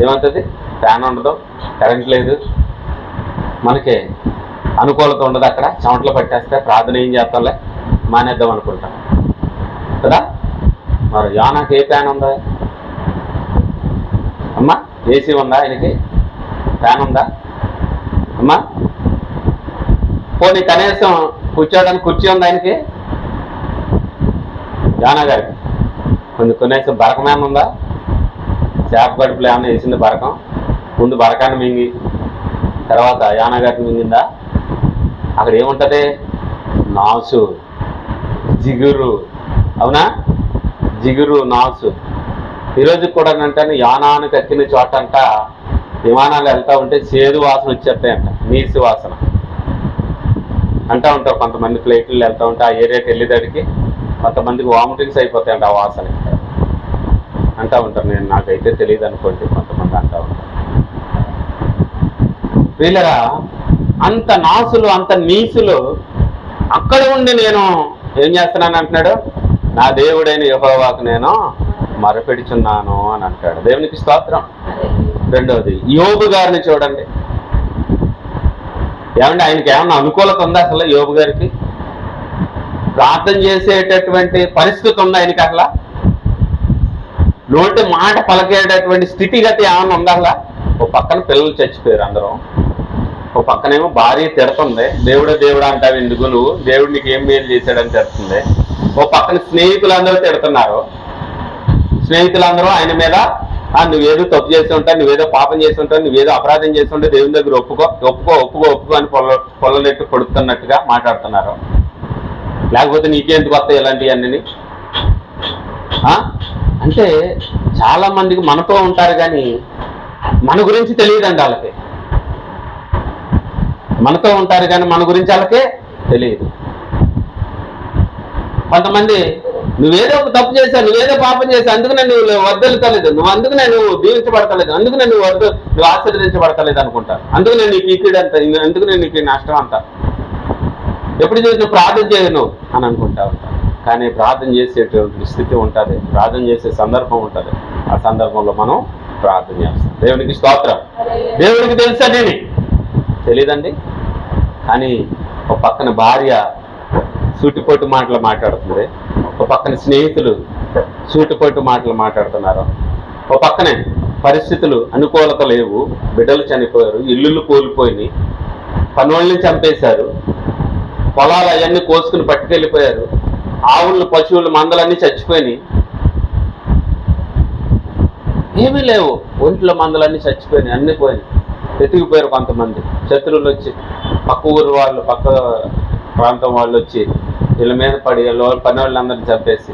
ఏమవుతుంది, ఫ్యాన్ ఉండదు, కరెంట్ లేదు, మనకి అనుకూలత ఉండదు, అక్కడ చెమటలు పట్టేస్తే ప్రార్థన ఏం చేస్తాంలే మానేద్దాం అనుకుంటాం కదా. మరి యోనాకి ఏ ఫ్యాన్ ఉందా అమ్మా? ఏసీ ఉందా? ఆయనకి ఫ్యాన్ ఉందా అమ్మా? పోనీ కనీసం కూర్చోడానికి కుర్చీ ఉందా ఆయనకి? యోనా గారికి కనీసం బరకమేమన్నా ఉందా? చేప గడుపులో ఏమన్నా వేసింది బరకం? ముందు బరకాన్ని మింగి తర్వాత యోనా గారిని మింగిందా? అక్కడ ఏముంటుంది? నాసు, జిగురు. అవునా? జిగురు, నాసు. ఈరోజు కూడా అంటే యోనాను కక్కిన చోట అంట విమానాలు వెళ్తూ ఉంటే చేదు వాసన వచ్చేస్తాయంట, నీసు వాసన అంటూ ఉంటారు కొంతమంది. ఫ్లైట్లు వెళ్తూ ఉంటే ఆ ఏరియాకి వెళ్ళేదానికి కొంతమందికి వామిటింగ్స్ అయిపోతాయంట ఆ వాసన. అంటూ ఉంటారు. నాకైతే తెలియదు అనుకోండి, కొంతమంది అంటూ ఉంటారు. వీళ్ళరా అంత నాసులు, అంత నీసులు అక్కడ ఉండి నేను ఏం చేస్తున్నాను అంటున్నాడు, నా దేవుడైన యెహోవాకు నేను మొరపెడుచున్నాను అని అంటాడు. దేవునికి స్తోత్రం. రెండవది యోబు గారిని చూడండి. ఏమంటే ఆయనకి ఏమన్నా అనుకూలత ఉందా అసలు? యోబు గారికి ప్రార్థన చేసేటటువంటి పరిస్థితి ఉందా ఆయనకి? అసలు నోటి మాట పలికేటటువంటి స్థితిగతి ఏమన్నా ఉందా? అసలు ఓ పక్కన పిల్లలు చచ్చిపోయారు అందరూ, ఓ పక్కనేమో భార్య తిడుతుంది, దేవుడా అంటావు ఎందుకు నువ్వు, దేవుడు నీకు ఏం మేలు చేశాడని తిడుతుంది. ఓ పక్కన స్నేహితులందరూ తిడుతున్నారు. స్నేహితులందరూ ఆయన మీద నువ్వేదో తప్పు చేసి ఉంటావు, నువ్వేదో పాపం చేసి ఉంటావు, నువ్వేదో అపరాధం చేసి ఉంటే దేవుని దగ్గర ఒప్పుకో అని పొల్లలెట్టు కొడుతున్నట్టుగా మాట్లాడుతున్నారు. లేకపోతే నీకెందుకు వస్తాయి ఇలాంటివన్నీ? అంటే చాలా మందికి మనతో ఉంటారు కానీ మన గురించి తెలియదండి వాళ్ళకి. మనతో ఉంటారు కానీ మన గురించి వాళ్ళకే తెలియదు. కొంతమంది నువ్వేదో ఒక తప్పు చేశావు, నువ్వేదో పాపం చేశావు, అందుకనే నువ్వు వర్ధలుతలేదు, అందుకనే నువ్వు దీవించబడతలేదు, అందుకనే నువ్వు ఆశీర్వదించబడతలేదు అనుకుంటారు, అందుకనే నీకు ఈ కీడు అంత, అందుకనే నీకు ఈ నష్టం అంట, ఎప్పుడు చేసి నువ్వు ప్రార్థన చేయను అని అనుకుంటా ఉంటారు. కానీ ప్రార్థన చేసేటువంటి స్థితి ఉంటుంది, ప్రార్థన చేసే సందర్భం ఉంటుంది. ఆ సందర్భంలో మనం ప్రార్థన చేస్తాం. దేవునికి స్తోత్రం. దేవునికి తెలుసా నేను తెలీదండి. కానీ ఒక పక్కన భార్య సూటిపోటు మాటలు మాట్లాడుతుంది, ఒక పక్కన స్నేహితులు సూటిపోటు మాటలు మాట్లాడుతున్నారు, ఒక పక్కనే పరిస్థితులు అనుకూలత లేవు, బిడ్డలు చనిపోయారు, ఇల్లులు కోల్పోయినాయి, పనుల్ని చంపేశారు, పొలాలు అవన్నీ కోసుకుని పట్టుకెళ్ళిపోయారు, ఆవులు పశువులు మందలన్నీ చచ్చిపోయినాయి, ఏమీ లేవు, ఒంట్లో మందలన్నీ చచ్చిపోయినాయి, అన్నీ పోయినాయి, ఎతికిపోయారు. కొంతమంది శత్రువులు వచ్చి పక్క ఊరు వాళ్ళు, పక్క ప్రాంతం వాళ్ళు వచ్చి వీళ్ళ మీద పడి పని వాళ్ళందరినీ చంపేసి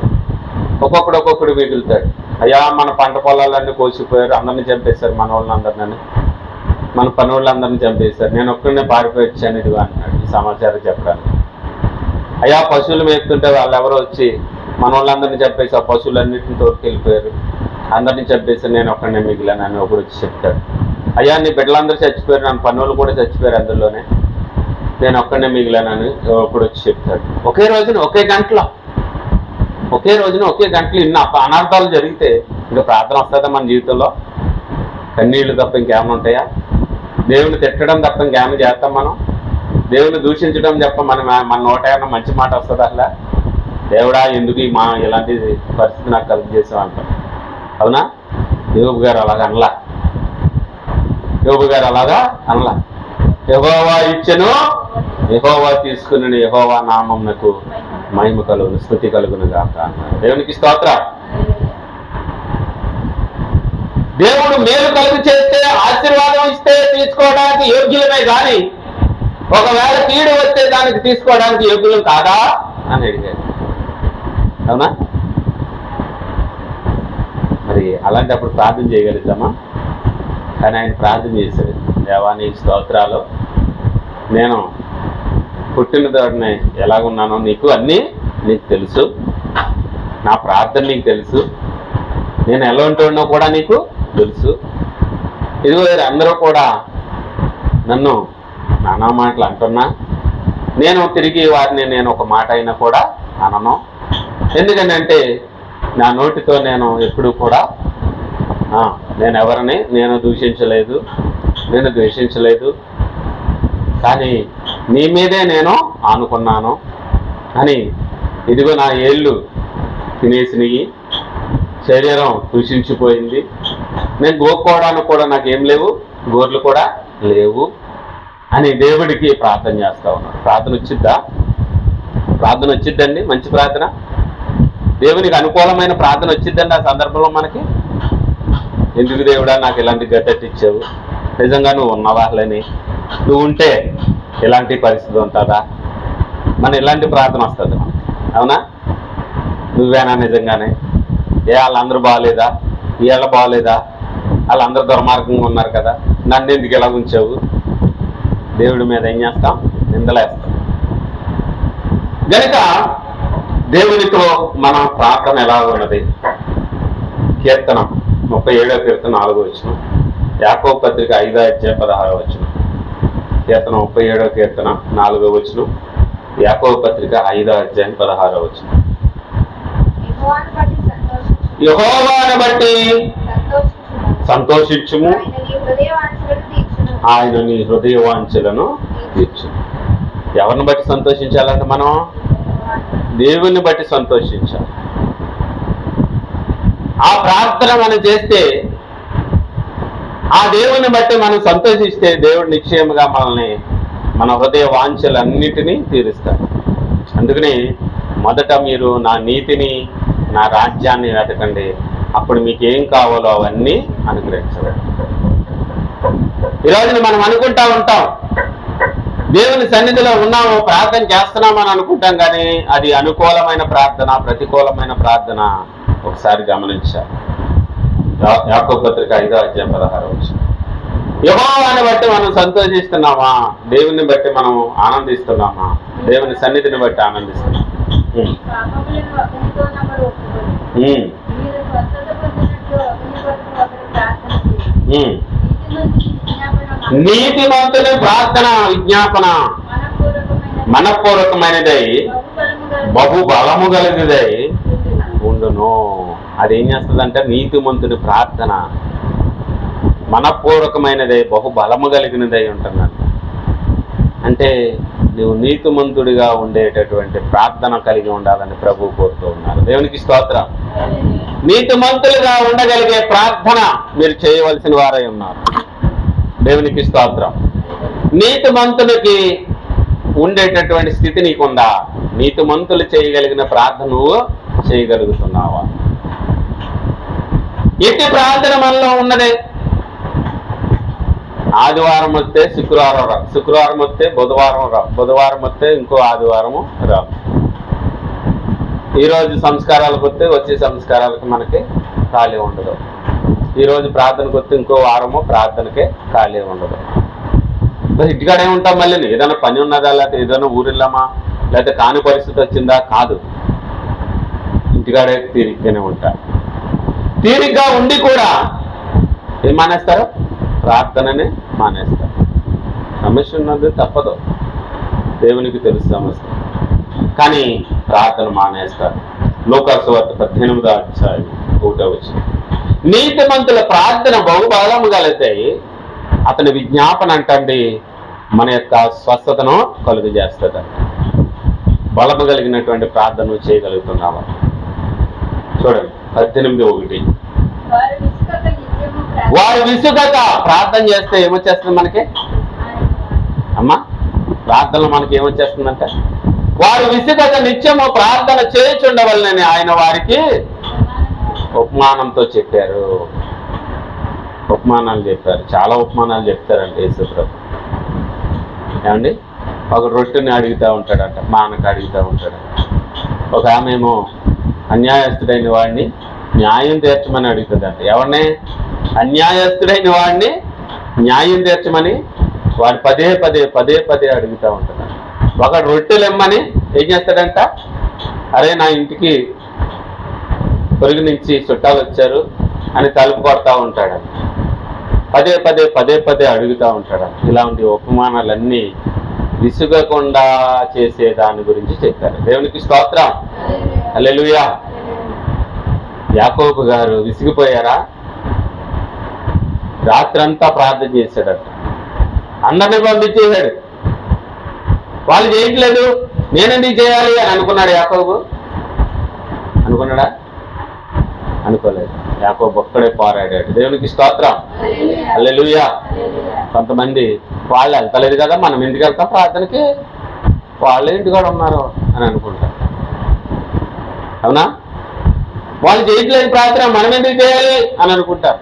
ఒక్కొక్కడు మిగులుతాడు. అయ్యా మన పంట పొలాలన్నీ కోసిపోయారు, అందరినీ చంపేశారు, మన వాళ్ళందరినీ, మన పని వాళ్ళందరినీ చంపేశారు, నేను ఒక్కడనే పారిపోయి వచ్చాను ఇదిగో అంటున్నాడు ఈ సమాచారం చెప్పడానికి. అయ్యా పశువులు మేపుతుంటే వాళ్ళు ఎవరో వచ్చి మన వాళ్ళందరినీ చంపేసి ఆ పశువులన్నింటిని తోడుకెళ్ళిపోయారు, అందరినీ చంపేసి నేను ఒక్కడనే మిగిలాను అని ఒకడు వచ్చి చెప్తాడు. అయ్యా నీ బిడ్డలందరూ చచ్చిపోయారు, నన్ను పనులు కూడా చచ్చిపోయారు అందులోనే, నేను ఒక్కడనే మిగిలానని ఒకడు వచ్చి చెప్తాడు. ఒకే రోజున ఒకే గంటలో ఇన్ని అనార్థాలు జరిగితే ఇంకా ప్రార్థన వస్తుందా మన జీవితంలో? కన్నీళ్లు తప్ప ఇంకేమైనా ఉంటాయా? దేవుని తిట్టడం తప్ప ఇంకేమైనా చేస్తాం మనం? దేవుని దూషించడం తప్ప మన నోట ఏమైనా మంచి మాట వస్తుందా? అసలు దేవుడా ఎందుకు ఇలాంటి పరిస్థితి నాకు కలిగి చేసావు అంటాం. అవునా? యోబు గారు అలాగా అనలా. యెహోవా ఇచ్చెను, యెహోవా తీసుకుని, యెహోవా నామమునకు మహిమ కలుగును, స్తుతి కలుగును గాక అన్నారు. దేవునికి స్తోత్రం. దేవుడు మేలు కలుగు చేస్తే, ఆశీర్వాదం ఇస్తే తీసుకోవడానికి యోగ్యులమే కానీ ఒకవేళ కీడు వస్తే దానికి తీసుకోవడానికి యోగ్యులం కాదా అని అడిగాడు. అవునా? మరి అలాంటప్పుడు ప్రార్థన చేయగలుగుతామా? కానీ ఆయన ప్రార్థన చేశాడు, దేవా నీకు స్తోత్రాలు, నేను పుట్టిన తోటనే ఎలాగున్నానో నీకు అన్నీ నీకు తెలుసు, నా ప్రార్థన నీకు తెలుసు, నేను ఎలా ఉంటున్నా కూడా నీకు తెలుసు. ఇదిగో అందరూ కూడా నన్ను నానా మాటలు అంటున్నా, నేను తిరిగి వారిని నేను ఒక మాట అయినా కూడా అనను. ఎందుకంటే నా నోటితో నేను ఎప్పుడూ కూడా నేను ఎవరిని నేను దూషించలేదు, నేను ద్వేషించలేదు, కానీ నీ మీదే నేను ఆనుకున్నాను అని. ఇదిగో నా ఏళ్ళు తినేసినవి, శరీరం దూషించిపోయింది, నేను గోక్కోవడానికి కూడా నాకేం లేవు, గోర్లు కూడా లేవు అని దేవుడికి ప్రార్థన చేస్తా ఉన్నాడు. ప్రార్థన వచ్చిద్దండి, మంచి ప్రార్థన, దేవునికి అనుకూలమైన ప్రార్థన వచ్చిద్దండి ఆ సందర్భంలో మనకి. ఎందుకు దేవుడా నాకు ఇలాంటి గట్టెట్టిచ్చావు, నిజంగా నువ్వు ఉన్నవాళ్ళని, నువ్వు ఉంటే ఇలాంటి పరిస్థితి ఉంటుందా, మన ఇలాంటి ప్రార్థన వస్తుంది. అవునా? నువ్వేనా నిజంగానే? వాళ్ళందరూ బాగలేదా, వీళ్ళ బాగలేదా, వాళ్ళందరూ దుర్మార్గంగా ఉన్నారు కదా, నన్ను ఎందుకు ఇలా ఉంచావు? దేవుడి మీద ఏం చేస్తాం? నిందలేస్తాం. కనుక దేవునితో మన ప్రార్థన ఎలా ఉన్నది? కీర్తనం 37వ కీర్తన 4వ వచనం, యాకోబు పత్రిక 5వ అధ్యాయం 16వ వచనం. కీర్తన 37వ కీర్తన 4వ వచనం, యాకోబు పత్రిక 5వ అధ్యాయం 16వ వచనం. యెహోవాను బట్టి సంతోషించుము, ఆయన నీ హృదయ వాంఛలను తీర్చును. ఎవరిని బట్టి సంతోషించాలంటే మనం దేవుని బట్టి సంతోషించాలి. ఆ ప్రార్థన మనం చేస్తే, ఆ దేవుని బట్టి మనం సంతోషిస్తే దేవుడు నిశ్చయముగా మనల్ని మన హృదయ వాంఛలన్నిటినీ తీరుస్తాడు. అందుకని మొదట మీరు నా నీతిని, నా రాజ్యాన్ని వెతకండి, అప్పుడు మీకు ఏం కావాలో అవన్నీ అనుగ్రహించబడి. ఈరోజున మనం అనుకుంటా ఉంటాం, దేవుని సన్నిధిలో ఉన్నాము, ప్రార్థన చేస్తున్నామని అనుకుంటాం, కానీ అది అనుకూలమైన ప్రార్థన, ప్రతికూలమైన ప్రార్థన ఒకసారి గమనించాలి. యాకోబు పత్రిక 5వ అధ్యాయం 16వ వచనం. యెహోవాను బట్టి మనం సంతోషిస్తున్నామా? దేవుని బట్టి మనం ఆనందిస్తున్నామా? దేవుని సన్నిధిని బట్టి ఆనందిస్తున్నామా? నీతిమంతుని ప్రార్థన విజ్ఞాపన మనపూర్వకమైనదై బహుబలము కలిగినదై ఉండును. అదేం చేస్తుందంటే, నీతిమంతుని ప్రార్థన మనపూర్వకమైనదై బహుబలము కలిగినదై ఉంటున్నాను. అంటే నువ్వు నీతిమంతుడిగా ఉండేటటువంటి ప్రార్థన కలిగి ఉండాలని ప్రభువు కోరుతూ ఉన్నారు. దేవునికి స్తోత్రం. నీతిమంతులుగా ఉండగలిగే ప్రార్థన మీరు చేయవలసిన వారై ఉన్నారు. దేవునికి స్తోత్రం. నీతిమంతులకి ఉండేటటువంటి స్థితి నీకుందా? నీతిమంతులు చేయగలిగిన ప్రార్థన నువ్వు చేయగలుగుతున్నావా? ఎట్టి ప్రార్థన మనలో ఉన్నదే. ఆదివారం వస్తే శుక్రవారం రా, శుక్రవారం వస్తే బుధవారం రా, బుధవారం వస్తే ఇంకో ఆదివారము రా. ఈరోజు సంస్కారాలకు వస్తే వచ్చే సంస్కారాలకు మనకి ఖాళీ ఉండదు. ఈరోజు ప్రార్థనకు వస్తే ఇంకో వారము ప్రార్థనకే ఖాళీ ఉండదు. ఇంటికాడే ఉంటాం. మళ్ళీ ఏదైనా పని ఉన్నదా, లేకపోతే ఏదైనా ఊరిల్లామా, లేకపోతే కాని పరిస్థితి వచ్చిందా? కాదు, ఇంటికాడే తీరిగ్గానే ఉంటా. తీరిగ్గా ఉండి కూడా ఏం మానేస్తారు? ప్రార్థననే మానేస్తారు. సమస్య ఉన్నది, తప్పదు, దేవునికి తెలుసు సమస్య, కానీ ప్రార్థన మానేస్తారు. లూకాసు వార్త 18వ అధ్యాయం 1వ వచనం. నీతిమంతుల ప్రార్థన బహుబలము కలిగితాయి, అతని విజ్ఞాపన అంటండి మన యొక్క స్వస్థతను కలుగు చేస్తుంది. బలము కలిగినటువంటి ప్రార్థన చేయగలుగుతున్నావా? చూడండి 18:1. వారు విసుగక ప్రార్థన చేస్తే ఏమొచ్చేస్తుంది మనకి? అమ్మా, ప్రార్థనలో మనకి ఏమొచ్చేస్తుందంటే, వారు విసుగక నిత్యము ప్రార్థన చేయుచుండవలనని ఆయన వారికి ఉపమానంతో చెప్పారు. ఉపమానాలు చెప్పారు, చాలా ఉపమానాలు చెప్తారంటే యేసుప్రభు. ఏమండి, ఒక రొట్టెని అడుగుతూ ఉంటాడంట, మానకు అడుగుతూ ఉంటాడంట. ఒక ఆమె ఏమో అన్యాయస్తుడైన వాడిని న్యాయం తీర్చమని అడుగుతుందంట. ఎవరిని? అన్యాయస్తుడైన వాడిని న్యాయం తీర్చమని వాడు పదే పదే అడుగుతూ ఉంటాడు. ఒక రొట్టెలు ఇమ్మని ఏం చేస్తాడంట? అరే, నా ఇంటికి పొరుగు నుంచి చుట్టాలు వచ్చారు అని తలుపు కొడతా ఉంటాడు. పదే అడుగుతూ ఉంటాడు. ఇలాంటి ఉపమానాలన్నీ విసుగకుండా చేసే దాని గురించి చెప్పారు. దేవునికి స్తోత్రం. హల్లెలూయా. యాకోబు గారు విసిగిపోయారా? రాత్రంతా ప్రార్థన చేశాడట, అందరినీ పంపించేశాడు. వాళ్ళు చేయట్లేదు, నేనెందుకు చేయాలి అని అనుకున్నాడు యాకోబు? అనుకున్నాడా? అనుకోలేదు. యాకోబు ఒక్కడే పోరాడాడు. దేవునికి స్తోత్రం. హల్లెలూయా. కొంతమంది వాళ్ళు వెళ్తలేదు కదా, మనం ఎందుకు వెళ్తాం ప్రార్థనకి, వాళ్ళే ఇంటికాడ ఉన్నారు అని అనుకుంటారు. అవునా? వాళ్ళు చేయట్లేదు ప్రార్థన, మనం ఎందుకు చేయాలి అని అనుకుంటారు.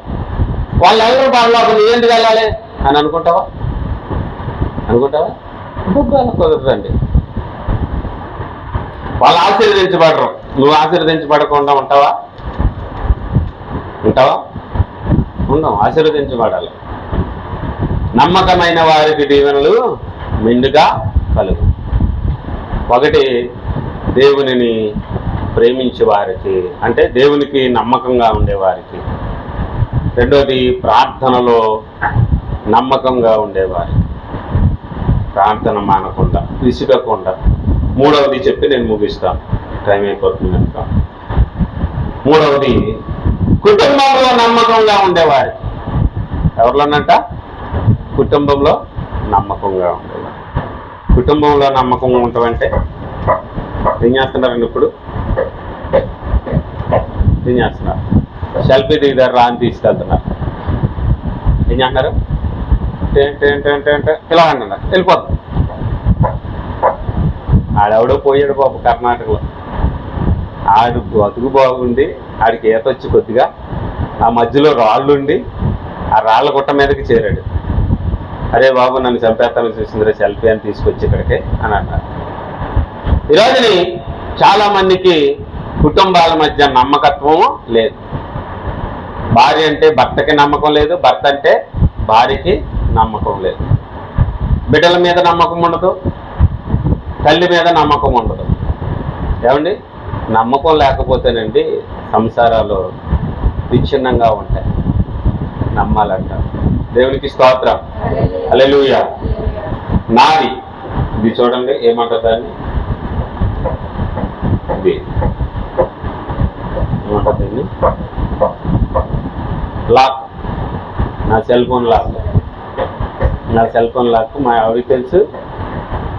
వాళ్ళు ఎవరు వాళ్ళ నువ్వు ఎందుకు వెళ్ళాలి అని అనుకుంటావా? కుదరదండి. వాళ్ళు ఆశీర్వదించబడరు, నువ్వు ఆశీర్వదించబడకుండా ఉంటావా? ఉండవు. ఆశీర్వదించబడాలి. నమ్మకమైన వారికి దీవెనలు మెండుగా కలుగు. ఒకటి, దేవునిని ప్రేమించే వారికి అంటే దేవునికి నమ్మకంగా ఉండేవారికి. రెండోది ప్రార్థనలో నమ్మకంగా ఉండేవారికి, ప్రార్థన మానకుండా విసుగకుండా. మూడవది చెప్పి నేను ముగిస్తాను, టైం అయిపోతుంది కనుక. మూడవది కుటుంబంలో నమ్మకంగా ఉండేవారికి. ఎవరిలోనంట? కుటుంబంలో నమ్మకంగా ఉండేవారు. కుటుంబంలో నమ్మకంగా ఉంటామంటే ఏం చేస్తున్నారండి? ఇప్పుడు ఏం చేస్తున్నారు? సెల్ఫీ దిగుతారు, రాని తీసుకెళ్తున్నారు. ఏం చేస్తున్నారు? ఇలా అంటున్నారు, వెళ్ళిపోతుంది. ఆడెవడో పోయాడు బాబు కర్ణాటకలో. ఆడు బతుకు బాగుండి ఆడికి ఈత వచ్చి కొద్దిగా ఆ మధ్యలో రాళ్ళుండి ఆ రాళ్ళ గుట్ట మీదకి చేరాడు. అరే బాబు నన్ను చంపేస్తాను చూసిందిరే సెల్ఫీ అని తీసుకొచ్చి ఇక్కడికి అని అన్నారు. ఈరోజుని చాలా మందికి కుటుంబాల మధ్య నమ్మకత్వం లేదు. భార్య అంటే భర్తకి నమ్మకం లేదు, భర్త అంటే భార్యకి నమ్మకం లేదు. బిడ్డల మీద నమ్మకం ఉండదు, తల్లి మీద నమ్మకం ఉండదు. ఏమండి? నమ్మకం లేకపోతేనండి సంసారాలు విచ్ఛిన్నంగా ఉంటాయి. నమ్మాలంట. దేవునికి స్తోత్రం, హల్లెలూయా. నాది ఇది చూడండి, ఏమంటారు దాన్ని? ఇది ఏమంటారు దీన్ని? లాక్. నా సెల్ ఫోన్ లాక్. నా సెల్ ఫోన్ లాక్ మా ఆవిడకి తెలుసు,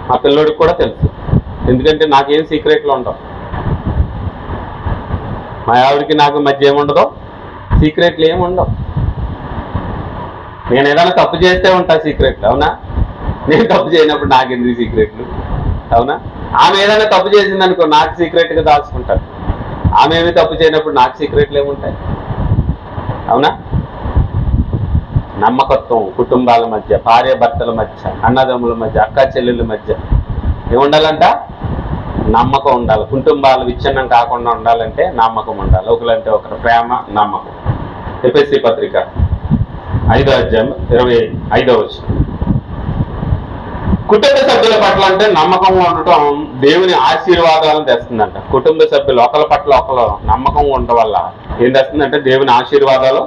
మా పిల్లోడికి కూడా తెలుసు. ఎందుకంటే నాకేం సీక్రెట్లు ఉండవు. మా ఆవిడకి నాకు మధ్య ఏముండదో, సీక్రెట్లు ఏముండవు. నేను ఏదైనా తప్పు చేస్తే ఉంటా సీక్రెట్లు, అవునా? నేను తప్పు చేయనప్పుడు నాకు ఎందుకు సీక్రెట్లు, అవునా? ఆమె ఏదైనా తప్పు చేసింది అనుకో, నాకు సీక్రెట్గా దాచుకుంటారు. ఆమె ఏమి తప్పు చేయనప్పుడు నాకు సీక్రెట్లు ఏముంటాయి, అవునా? నమ్మకత్వం కుటుంబాల మధ్య, భార్య భర్తల మధ్య, అన్నదమ్ముల మధ్య, అక్క చెల్లెళ్ళ మధ్య ఏముండాలంట? నమ్మకం ఉండాలి. కుటుంబాలు విచ్ఛిన్నం కాకుండా ఉండాలంటే నమ్మకం ఉండాలి. ఒకరంటే ఒకరు ప్రేమ, నమ్మకం. ఎఫెసీ పత్రిక 5వ అధ్యాయం 25వ వచనం. కుటుంబ సభ్యుల పట్ల అంటే నమ్మకంగా ఉండటం దేవుని ఆశీర్వాదాలను తెస్తుందంట. కుటుంబ సభ్యులు ఒకరి పట్ల ఒకరు నమ్మకంగా ఉండటం వల్ల ఏం తెస్తుందంటే దేవుని ఆశీర్వాదాలు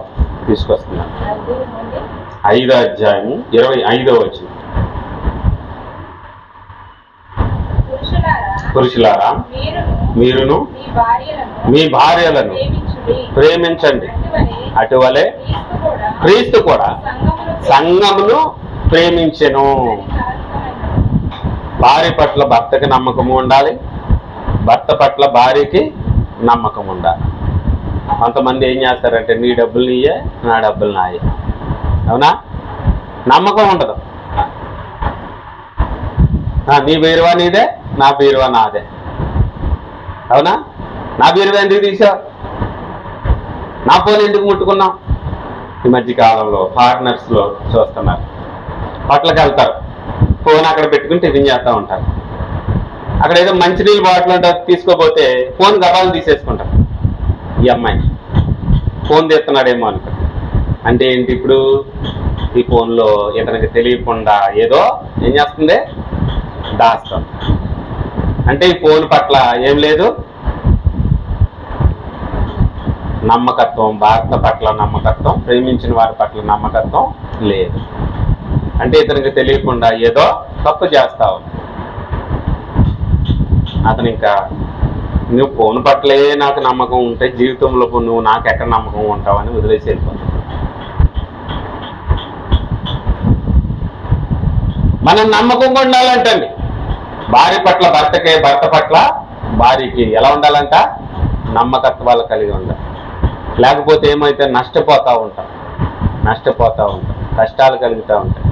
తీసుకొస్తుందంట. 5వ అధ్యాయం 25వ వచనం. పురుషులారా మీరును మీ భార్యలను ప్రేమించండి, అటువలే క్రీస్తు కూడా సంఘమును ప్రేమించెను. భార్య పట్ల భర్తకి నమ్మకము ఉండాలి, భర్త పట్ల భార్యకి నమ్మకం ఉండాలి. కొంతమంది ఏం చేస్తారంటే నీ డబ్బులు నీయే, నా డబ్బులు నాయే, అవునా? నమ్మకం ఉండదు. నీ బీరువా నీదే, నా బీరువా నాదే, అవునా? నా బీరువా ఎందుకు తీసావు, నా ఫోన్ ఎందుకు ముట్టుకున్నావు? ఈ మధ్య కాలంలో పార్ట్నర్స్లో చూస్తున్నారు, హోటల్కి వెళ్తారు, ఫోన్ అక్కడ పెట్టుకుని టిఫిన్ చేస్తూ ఉంటారు. అక్కడ ఏదో మంచినీళ్ళు బాటిల్ అంటే తీసుకోపోతే ఫోన్ గబాలు తీసేసుకుంటారు. ఈ అమ్మాయి ఫోన్ తీస్తున్నాడేమో అనుకో. అంటే ఏంటి? ఇప్పుడు ఈ ఫోన్లో ఇతనికి తెలియకుండా ఏదో ఏం చేస్తుంది, దాస్తుంది. అంటే ఈ ఫోన్ పట్ల ఏం లేదు, నమ్మకత్వం. భర్త పట్ల నమ్మకత్వం, ప్రేమించిన వారి పట్ల నమ్మకత్వం లేదు. అంటే ఇతనికి తెలియకుండా ఏదో తప్పు చేస్తావు. అతను ఇంకా నువ్వు ఫోన్ పట్లే నాకు నమ్మకం ఉంటే జీవితంలో నువ్వు నాకు ఎక్కడ నమ్మకం ఉంటావని వదిలేసి వెళ్ళిపోతావు. మనం నమ్మకంగా ఉండాలంటండి. భార్య పట్ల భర్తకే, భర్త పట్ల భార్యకి ఎలా ఉండాలంట? నమ్మకత్వాలు కలిగి ఉండాలి. లేకపోతే ఏమైతే నష్టపోతూ ఉంటాం, కష్టాలు కలుగుతూ ఉంటాయి.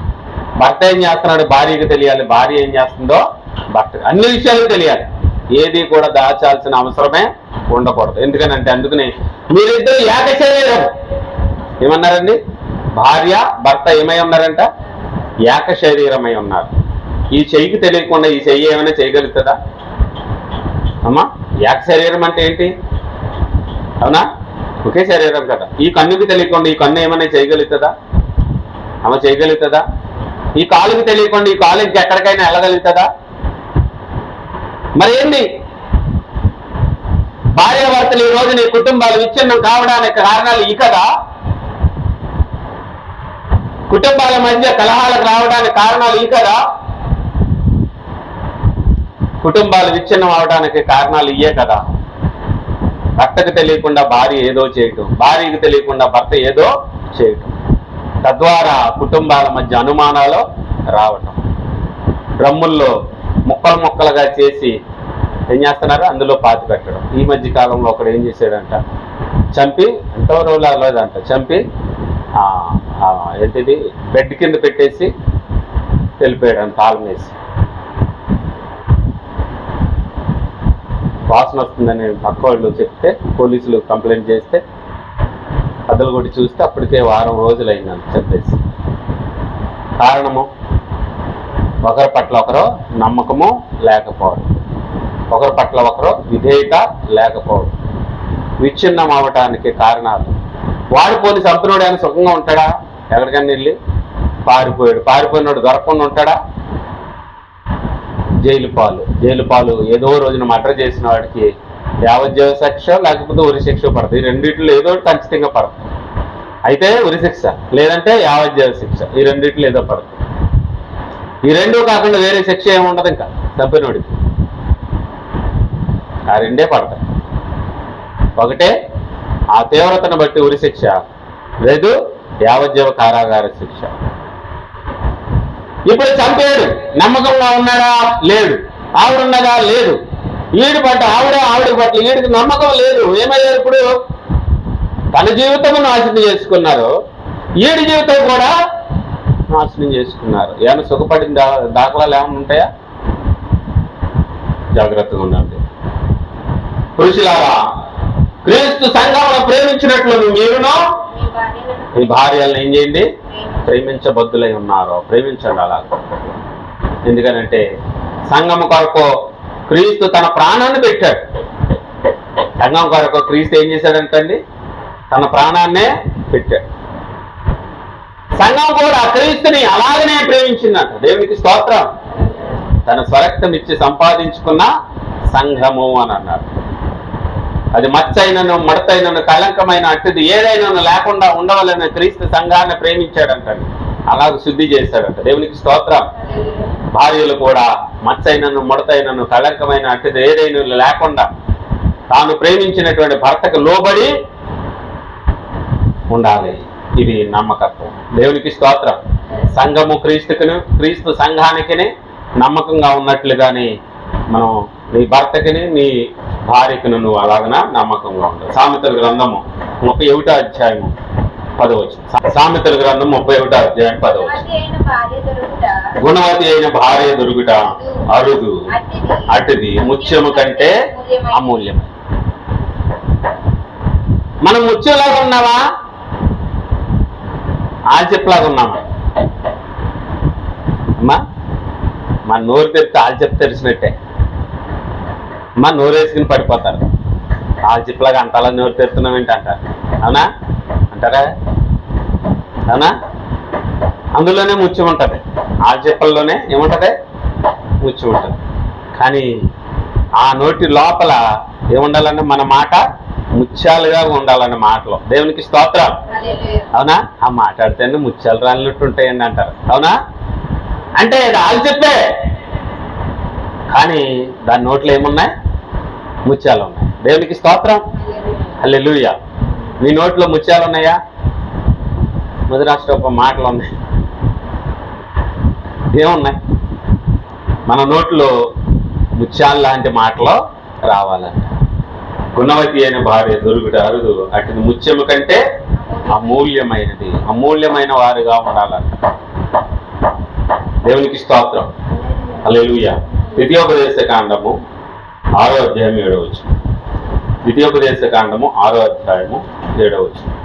భర్త ఏం చేస్తున్నాడు భార్యకి తెలియాలి, భార్య ఏం చేస్తుందో భర్త, అన్ని విషయాలు తెలియాలి. ఏది కూడా దాచాల్సిన అవసరమే ఉండకూడదు. ఎందుకనంటే అందుకని మీరిద్దరు ఏక శరీరం. ఏమన్నారండి? భార్య భర్త ఏమై ఉన్నారంట? ఏక శరీరమై ఉన్నారు. ఈ చెయ్యికి తెలియకుండా ఈ చెయ్యి ఏమైనా చేయగలుగుతుందా అమ్మా? ఏక శరీరం అంటే ఏంటి, అవునా? ఒకే శరీరం కదా. ఈ కన్నుకి తెలియకుండా ఈ కన్ను ఏమైనా చేయగలుగుతుందా అమ్మ? చేయగలుగుతుందా? ఈ కాలుకి తెలియకుండా ఈ కాలు ఎక్కడికైనా వెళ్ళగలుగుతుందా? మరి ఏంటి? భార్యాభర్తలు ఈ రోజు నీ కుటుంబాలు విచ్ఛిన్నం కావడానికి కారణాలు ఈ కదా? కుటుంబాల మధ్య కలహాలకు రావడానికి కారణాలు ఈ కదా? కుటుంబాలు విచ్ఛిన్నం అవడానికి కారణాలు ఇయే కదా? భర్తకు తెలియకుండా భార్య ఏదో చేయటం, భార్యకు తెలియకుండా భర్త ఏదో చేయటం, తద్వారా కుటుంబాల మధ్య అనుమానాలు రావటం. డ్రమ్ముల్లో ముక్కలు ముక్కలుగా చేసి ఏం చేస్తున్నారు? అందులో పాతి పెట్టడం. ఈ మధ్య కాలంలో ఒకడు ఏం చేశాడంట, చంపి ఎంతో రోజులు లేదంట, చంపి ఏంటిది బెడ్ కింద పెట్టేసి వెళ్ళిపోయాడు తాళం వేసి. వాసన వస్తుందని పక్క వాళ్ళు చెప్తే పోలీసులు కంప్లైంట్ చేస్తే అద్దలు కొట్టి చూస్తే అప్పటికే వారం రోజులైందని చెప్పేసి. కారణము ఒకరి పట్ల ఒకరు నమ్మకము లేకపోవడం, ఒకరి పట్ల ఒకరు విధేయత లేకపోవడం, విచ్ఛిన్నం అవటానికి కారణాలు. వాడు పోలీసు సంపన్నుడు ఆయన సుఖంగా ఉంటాడా? ఎక్కడికన్నా వెళ్ళి పారిపోయాడు, పారిపోయినాడు దొరకకుండా ఉంటాడా? జైలు పాలు ఏదో రోజున మర్డర్ చేసిన వాడికి యావజ్జీవ శిక్ష లేకపోతే ఉరి శిక్ష పడుతుంది. ఈ రెండిట్లో ఏదో ఖచ్చితంగా పడుతుంది. అయితే ఉరి శిక్ష లేదంటే యావజ్జీవ శిక్ష, ఈ రెండిట్లో ఏదో పడుతుంది. ఈ రెండూ కాకుండా వేరే శిక్ష ఏముండదు ఇంకా చంపినోడికి. ఆ రెండే పడతాయి. ఒకటే ఆ తీవ్రతను బట్టి ఉరి శిక్ష, లేదు యావజ్జీవ కారాగార శిక్ష. ఇప్పుడు చంపాడు, నమ్మకంగా ఉన్నాడా? లేడు. ఆవిడున్నదా? లేదు. ఈడు పట్ల ఆవిడ పట్ల ఈడికి నమ్మకం లేదు. ఏమయ్యారు ఇప్పుడు? తన జీవితం నాశనం చేసుకున్నారు, ఈడి జీవితం కూడా నాశనం చేసుకున్నారు. ఏమైనా సుఖపడిన దాఖలాలు ఏమైనా ఉంటాయా? జాగ్రత్తగా ఉండండి. పురుషులారా, క్రీస్తు సంఘమును ప్రేమించినట్లు మీరును మీ భార్యలను ఏం చేయండి? ప్రేమించబద్దులై ఉన్నారు. ప్రేమించండి అలా. ఎందుకనంటే సంఘము కొరకు క్రీస్తు తన ప్రాణాన్ని పెట్టాడు. సంఘం కొరకు క్రీస్తు ఏం చేశాడంటండి? తన ప్రాణాన్నే పెట్టాడు. సంఘం కూడా క్రీస్తుని అలాగనే ప్రేమించిందంట. దేవునికి స్తోత్రం. తన స్వరక్తం ఇచ్చి సంపాదించుకున్న సంఘము అని అన్నాడు. అది మచ్చైనను మడతైనను కళంకమైన అట్టిది ఏదైనా లేకుండా ఉండవాలని క్రీస్తు సంఘాన్ని ప్రేమించాడంటండి. అలాగ శుద్ధి చేశాడంట. దేవునికి స్తోత్రం. భార్యలు కూడా మచ్చైనను ముడతైనను కళంకమైన అట్టిది ఏదైనా లేకుండా తాను ప్రేమించినటువంటి భర్తకు లోబడి ఉండాలి. ఇది నమ్మకత్వం. దేవునికి స్తోత్రం. సంఘము క్రీస్తు సంఘానికి నమ్మకంగా ఉన్నట్లుగానే మనం నీ భర్తకిని నీ భార్యకును నువ్వు అలాగన నమ్మకంగా ఉండవు. సామెతల గ్రంథము 31వ అధ్యాయము 10వ వచనం. సామెతల గ్రంథం 31వ అధ్యాయం 10వ వచనం. గుణవతి అయిన భార్య దొరుకుట అరుదు, అటుది ముత్యము కంటే అమూల్యమే. మనం ముత్యంలాగా ఉన్నావా? ఆల్చెప్లాగా ఉన్నామా? అమ్మా, మన నోరు తెరిస్తే ఆల్చెప్ తెరిచినట్టే. అమ్మా, నోరు వేసుకుని పడిపోతారు. ఆల్చెప్లాగా అంతలా నోరు తెరుతున్నాం ఏంటి అంటారు. అవునా? అంటారా? అవునా? అందులోనే ముత్యం ఉంటుంది. ఆల్చెప్పల్లోనే ఏముంటుంది? ముత్యం ఉంటుంది. కానీ ఆ నోటి లోపల ఏముండాలంటే మన మాట ముత్యాలుగా ఉండాలన్న మాటలో. దేవునికి స్తోత్రం. అవునా? ఆ మాట్లాడితేనే ముత్యాలు రాలినట్టు ఉంటాయండి అంటారు. అవునా? అంటే ఇది ఆల్చెప్పే, కానీ దాని నోట్లో ఏమున్నాయి? ముత్యాలు ఉన్నాయి. దేవునికి స్తోత్రం. హల్లెలూయా. మీ నోట్లో ముత్యాలు ఉన్నాయా? ముదిరాష్ట్రపు మాటలు ఉన్నాయి. ఏమున్నాయి? మన నోట్లో ముత్యాలు లాంటి మాటలు రావాలంట. గుణవతి అయిన భార్య దొరుకుట అరుదు, అటు ముత్యము కంటే అమూల్యమైనది. అమూల్యమైన వారుగా ఉండాలంట. దేవునికి స్తోత్రం. హల్లెలూయా. ద్వితీయోపదేశ కాండము 6వ అధ్యాయం 7వ వచనం. ద్వితీయోపదేశ కాండము 6వ అధ్యాయము 7వ వచనం.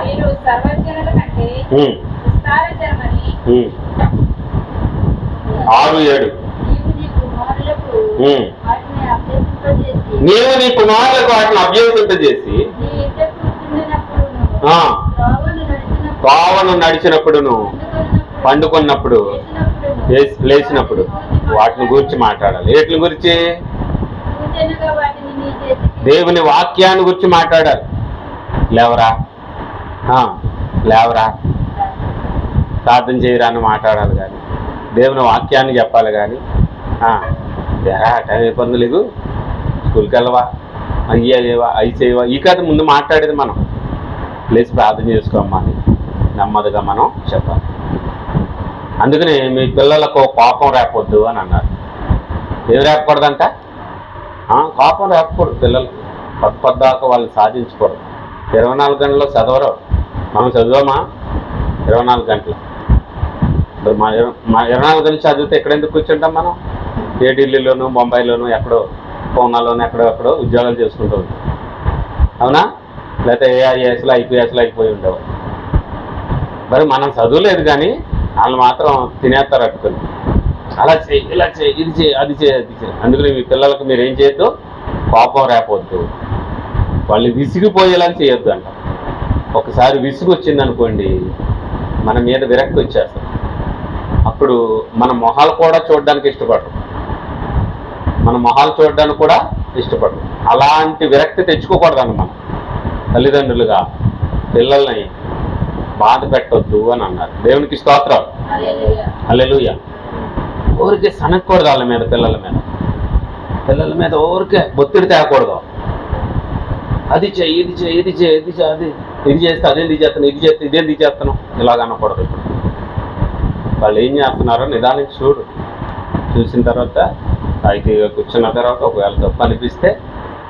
మీరు సర్వజనుల కంటే 6:7. నీవు నీ కుమారులకు వాటిని అభ్యసింపజేసి త్రోవను నడిచినప్పుడును పండుకున్నప్పుడు లేచినప్పుడు వాటిని గురించి మాట్లాడాలి. వీటి గురించి సూచనగా వాటిని నీ చేతికి దేవుని వాక్యాన్ని గురించి మాట్లాడాలి. లేవరా లేవరా ప్రార్థన చేయరా అని మాట్లాడాలి. కానీ దేవుని వాక్యాన్ని చెప్పాలి. కానీ టైం అయిపోయింది లేదు, స్కూల్కి వెళ్ళవా, అయ్యేవా, అవి చేయవా, ఈ కథ ముందు మాట్లాడేది. మనం లేచి ప్రార్థన చేసుకోమ్మా అని నెమ్మదిగా మనం చెప్పాలి. అందుకని మీ పిల్లలకు కోపం రేపొద్దు అని అన్నారు. ఏం రేపకూడదంట? కోపం రేపకూడదు. పిల్లలకి పద్దాకా వాళ్ళు సాధించకూడదు. 24 గంటల్లో చదవరు. మనం చదివామా 24 గంటలు? మా 24 గంటలు చదివితే ఎక్కడెందుకు కూర్చుంటాం మనం? ఏ ఢిల్లీలోనూ, బొంబాయిలోనూ, ఎక్కడో పూనాలోనూ ఎక్కడో ఉద్యోగాలు చేసుకుంటూ ఉంటాం. అవునా? లేకపోతే ఏఐఎస్లు, ఐపీఎస్లు అయిపోయి ఉండేవారు. మరి మనం చదువులేదు, కానీ వాళ్ళు మాత్రం తినేస్తారు అట్టుకొని. అలా చేయి, ఇలా చేయి, ఇది చేయి, అది చేయి, అది చేయి. అందుకని మీ పిల్లలకు మీరు ఏం చేయొద్దు? కోపం రేపొద్దు. వాళ్ళు విసిగిపోయేలా చేయొద్దు అంట. ఒకసారి విసుగు వచ్చిందనుకోండి, మన మీద విరక్తి వచ్చేస్తాం. అప్పుడు మన మొహాలు కూడా చూడడానికి ఇష్టపడరు. మన మొహాలు చూడడానికి కూడా ఇష్టపడరు. అలాంటి విరక్తి తెచ్చుకోకూడదండి. మనం తల్లిదండ్రులుగా పిల్లల్ని బాధ పెట్టొద్దు అని అన్నారు. దేవునికి స్తోత్రాలు. హల్లెలూయా. ఊరికే సనక్కూడదు వాళ్ళ మీద, పిల్లల మీద ఊరికే ఒత్తిడి తేకూడదు. అది చెయ్యి, ఇది చెయ్యి, ఇది చెయ్యి, ఇది అది ఇది చేస్తే అదేంది చేస్తాను, ఇది చేస్తే ఇదేంది చేస్తాను, ఇలాగ అనకూడదు. వాళ్ళు ఏం చేస్తున్నారో నిదానికి చూడు. చూసిన తర్వాత అయితే కూర్చున్న తర్వాత ఒకవేళ తప్పు అనిపిస్తే,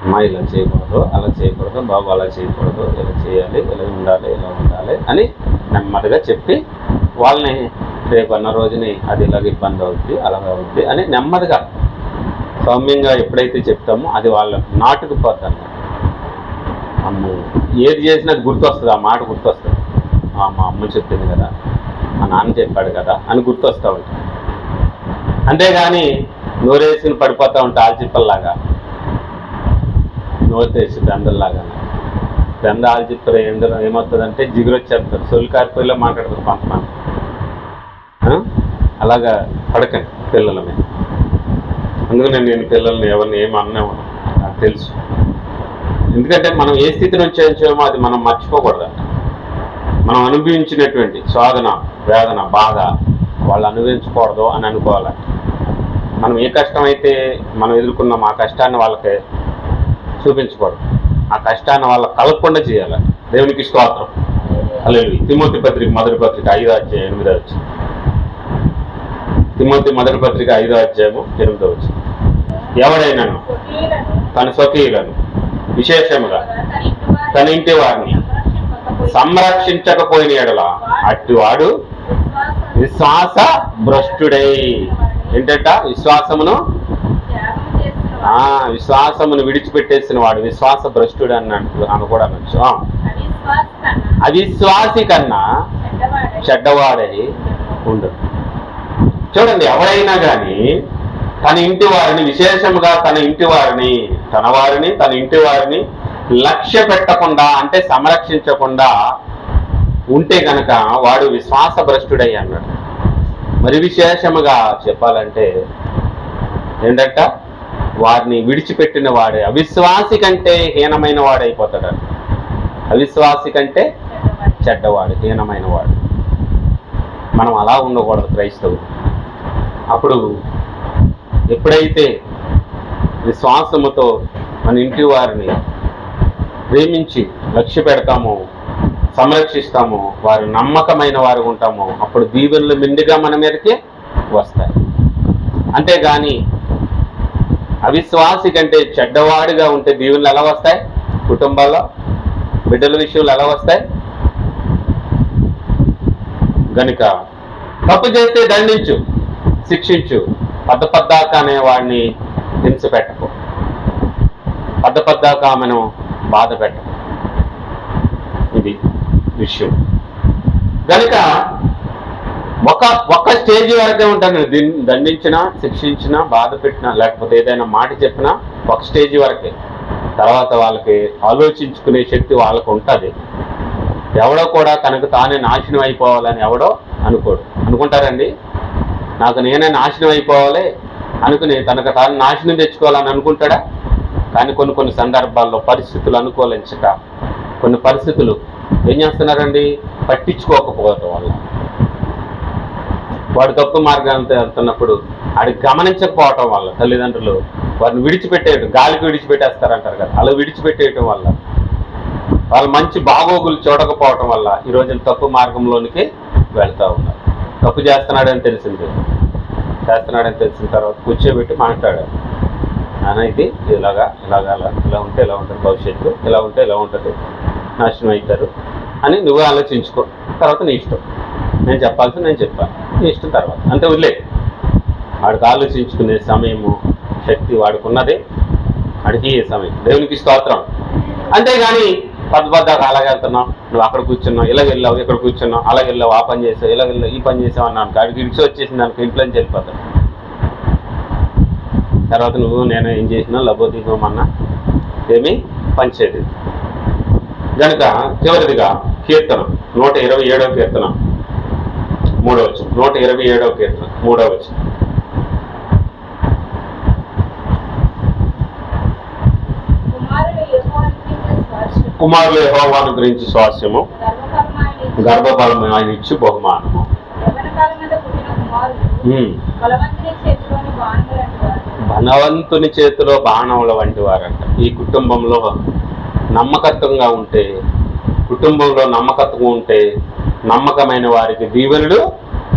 అమ్మా ఇలా చేయకూడదు, అలా చేయకూడదు, బాబు అలా చేయకూడదు, ఇలా చేయాలి, ఇలా ఉండాలి అని నెమ్మదిగా చెప్పి వాళ్ళని రేపన్న రోజుని అది ఇలాగ ఇబ్బంది అవుద్ది, అలాగే అవుద్ది అని నెమ్మదిగా సౌమ్యంగా ఎప్పుడైతే చెప్తామో అది వాళ్ళ నాటుకుపోద్ది అన్నమాట. అమ్మ ఏది చేసినా అది గుర్తొస్తుంది, ఆ మాట గుర్తొస్తుంది. మా అమ్మ చెప్పింది కదా, మా నాన్న చెప్పాడు కదా అని గుర్తొస్తూ ఉంటుంది. అంతేగాని నోరేసుకుని పడిపోతూ ఉంటా ఆల్చిప్పల్లాగా, నోరు తెచ్చి బెందల్లాగా. బెంద ఆల్చిప్పలు ఏమవుతుందంటే జిగురు వచ్చేస్తారు, సొలికారిపోయిలో మాట్లాడతారు కొంతమంది. అలాగా పడకండి పిల్లల మీద. అందుకనే నేను పిల్లల్ని ఎవరిని ఏమన్నాను నాకు తెలుసు. ఎందుకంటే మనం ఏ స్థితి నుంచి వచ్చామో అది మనం మర్చిపోకూడదు. మనం అనుభవించినటువంటి శోధన, వేదన, బాధ వాళ్ళు అనుభవించకూడదు అని అనుకోవాలి. మనం ఏ కష్టం అయితే మనం ఎదుర్కొన్నాం ఆ కష్టాన్ని వాళ్ళకి చూపించకూడదు. ఆ కష్టాన్ని వాళ్ళకి కలగకుండా చేయాలి. దేవునికి స్తోత్రం. హల్లెలూయా. తిమోతి పత్రిక మొదటి పత్రిక 5వ అధ్యాయం 8వ వచనం. తిమోతి మొదటి పత్రిక 5వ అధ్యాయము 8వ వచనం. ఎవడైనాను తన స్వకీయులను విశేషముగా తన ఇంటి వారిని సంరక్షించకపోయిన ఎడల అట్టివాడు విశ్వాస భ్రష్టుడై. ఏంటంట? విశ్వాసమును విడిచిపెట్టేసిన వాడు విశ్వాస భ్రష్టుడు అని కూడా అనొచ్చు. అవిశ్వాసి కన్నా చెడ్డవాడై ఉండదు. చూడండి, ఎవరైనా కానీ తన ఇంటి వారిని, విశేషముగా తన ఇంటి వారిని, తన ఇంటి వారిని లక్ష్య పెట్టకుండా, అంటే సంరక్షించకుండా ఉంటే కనుక వాడు విశ్వాస భ్రష్టుడై అన్నాడు. మరి విశేషముగా చెప్పాలంటే ఏంటంట? వారిని విడిచిపెట్టిన వాడే అవిశ్వాసి కంటే హీనమైన వాడైపోతాడు. అవిశ్వాసి కంటే చెడ్డవాడు, హీనమైన వాడు. మనం అలా ఉండకూడదు క్రైస్తవులు. అప్పుడు ఎప్పుడైతే విశ్వాసముతో మన ఇంటి వారిని ప్రేమించి లక్ష్య పెడతామో, సంరక్షిస్తామో, వారు నమ్మకమైన వారు ఉంటామో, అప్పుడు దీవెనలు మెండుగా మన మీదకి వస్తాయి. అంతేగాని అవిశ్వాసి కంటే చెడ్డవాడిగా ఉంటే దీవెనలు ఎలా వస్తాయి? కుటుంబాల్లో బిడ్డల విషయంలో ఎలా వస్తాయి? గనుక తప్పు చేస్తే దండించు, శిక్షించు, పద్దపద్దాక అనే వాడిని హింస పెట్టకు, పద్దపద్దాక ఆమెను బాధ పెట్టకు. ఇది విషయం. కనుక ఒక స్టేజ్ వరకే ఉంటాను. దండించినా, శిక్షించినా, బాధ పెట్టినా, లేకపోతే ఏదైనా మాట చెప్పినా ఒక స్టేజ్ వరకే. తర్వాత వాళ్ళకి ఆలోచించుకునే శక్తి వాళ్ళకు ఉంటుంది. ఎవడో కూడా తనకు తానే నాశనం అయిపోవాలని ఎవడో అనుకోడు. అనుకుంటారండి? నాకు నేనే నాశనం అయిపోవాలి అనుకుని తనకు తాను నాశనం తెచ్చుకోవాలని అనుకుంటాడా? కానీ కొన్ని సందర్భాల్లో పరిస్థితులు అనుకూలించక కొన్ని పరిస్థితులు ఏం చేస్తున్నారండి? పట్టించుకోకపోవడం వల్ల వాడు తప్పు మార్గాలతో వెళ్తున్నప్పుడు అది గమనించకపోవటం వల్ల తల్లిదండ్రులు వారిని విడిచిపెట్టేయడం, గాలికి విడిచిపెట్టేస్తారంటారు కదా, అలా విడిచిపెట్టేయటం వల్ల వాళ్ళు మంచి బాగోగులు చూడకపోవటం వల్ల ఈ రోజున తప్పు మార్గంలోనికి వెళ్తూ ఉన్నారు. తప్పు చేస్తున్నాడని తెలిసిన తర్వాత కూర్చోబెట్టి మాట్లాడారు, నాన్న ఇది ఇలా ఉంటే ఇలా ఉంటుంది భవిష్యత్తు, ఇలా ఉంటే ఇలా ఉంటుంది, నాశనం అవుతారు అని నువ్వు ఆలోచించుకో, తర్వాత నీ ఇష్టం, నేను చెప్పాల్సి నేను చెప్పాను, నీ ఇష్టం తర్వాత అంతే వదిలే. వాడికి ఆలోచించుకునే సమయము శక్తి వాడుకున్నదే, వాడికి ఏ సమయం. దేవునికి స్తోత్రం. అంతేగాని పద్ధతిగా అలాగే వెళ్తున్నావు, నువ్వు అక్కడ కూర్చున్నావు, ఇలా వెళ్ళావు, ఇక్కడ కూర్చున్నావు, అలా వెళ్ళావు, ఆ పని చేసావు, ఇలా వెళ్ళావు, ఈ పని చేసావు అన్నాను, వాడికి ఇడిచి వచ్చేసింది దానికి ఇంట్లోంచి వెళ్ళిపోతావు. తర్వాత నువ్వు నేను ఏం చేసినా లబోదీపమన్నా ఏమీ పంచేది. కనుక చివరిదిగా కీర్తన 127వ కీర్తన 3వ వచనం. 127వ కీర్తన 3వ వచనం. కుమారులు యెహోవాను గురించి స్వాస్యము, గర్భఫలం ఆయన ఇచ్చి బహుమానము. ధనవంతుని చేతిలో బాణముల వంటి వారంట. ఈ కుటుంబంలో నమ్మకత్వంగా ఉంటే, నమ్మకమైన వారికి దీవెనలు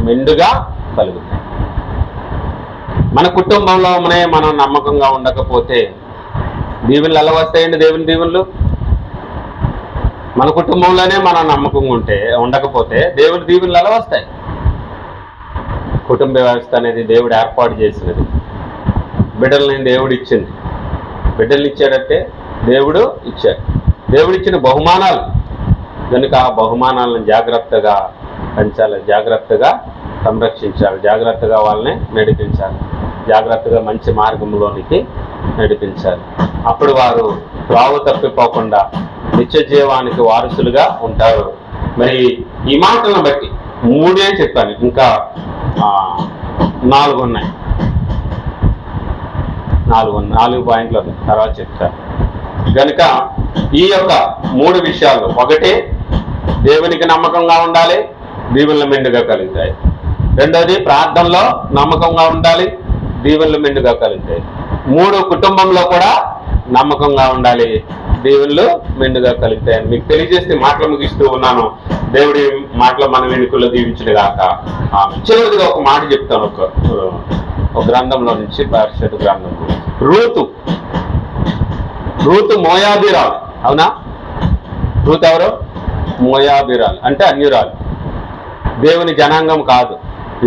మెండుగా కలుగుతాయి. మన కుటుంబంలోనే మనం నమ్మకంగా ఉండకపోతే దీవెనలు ఎలా వస్తాయండి? దేవుని దీవెనలు మన కుటుంబంలోనే మనం నమ్మకంగా ఉండకపోతే దేవుని దీవెనలు ఎలా వస్తాయి? కుటుంబ వ్యవస్థ అనేది దేవుడు ఏర్పాటు చేసినది. బిడ్డలని దేవుడు ఇచ్చింది. బిడ్డల్ని ఇచ్చాడంటే దేవుడు ఇచ్చాడు. దేవుడిచ్చిన బహుమానాలు కనుక ఆ బహుమానాలను జాగ్రత్తగా పెంచాలి, జాగ్రత్తగా సంరక్షించాలి, జాగ్రత్తగా వాళ్ళని నడిపించాలి, జాగ్రత్తగా మంచి మార్గంలోనికి నడిపించాలి. అప్పుడు వారు త్రోవ తప్పిపోకుండా నిత్య జీవానికి వారసులుగా ఉంటారు. మరి ఈ మాటలను బట్టి 3 చెప్పాను, ఇంకా 4 ఉన్నాయి. 4 పాయింట్లు తర్వాత చెప్తాను. కనుక ఈ యొక్క 3 విషయాలు, ఒకటి దేవునికి నమ్మకంగా ఉండాలి, దీవెనలు మెండుగా కలుగుతాయి. రెండోది ప్రార్థనలో నమ్మకంగా ఉండాలి, దీవెనలు మెండుగా కలుగుతాయి. 3 కుటుంబంలో కూడా నమ్మకంగా ఉండాలి, దీవెనలు మెండుగా కలుగుతాయని మీకు తెలియజేస్తే మాటలు ముగిస్తూ ఉన్నాను. దేవుడి మాటలు మన వెనుకల్లో దీవించును గాక. చివరిగా ఒక మాట చెప్తాను, ఒక గ్రంథంలో నుంచి, పరిశుద్ధ గ్రంథంలో. రూతు మోయాబీరాలు. అవునా? రూతు ఎవరు? మోయాబీరాలు అంటే అన్యురాలు, దేవుని జనాంగం కాదు,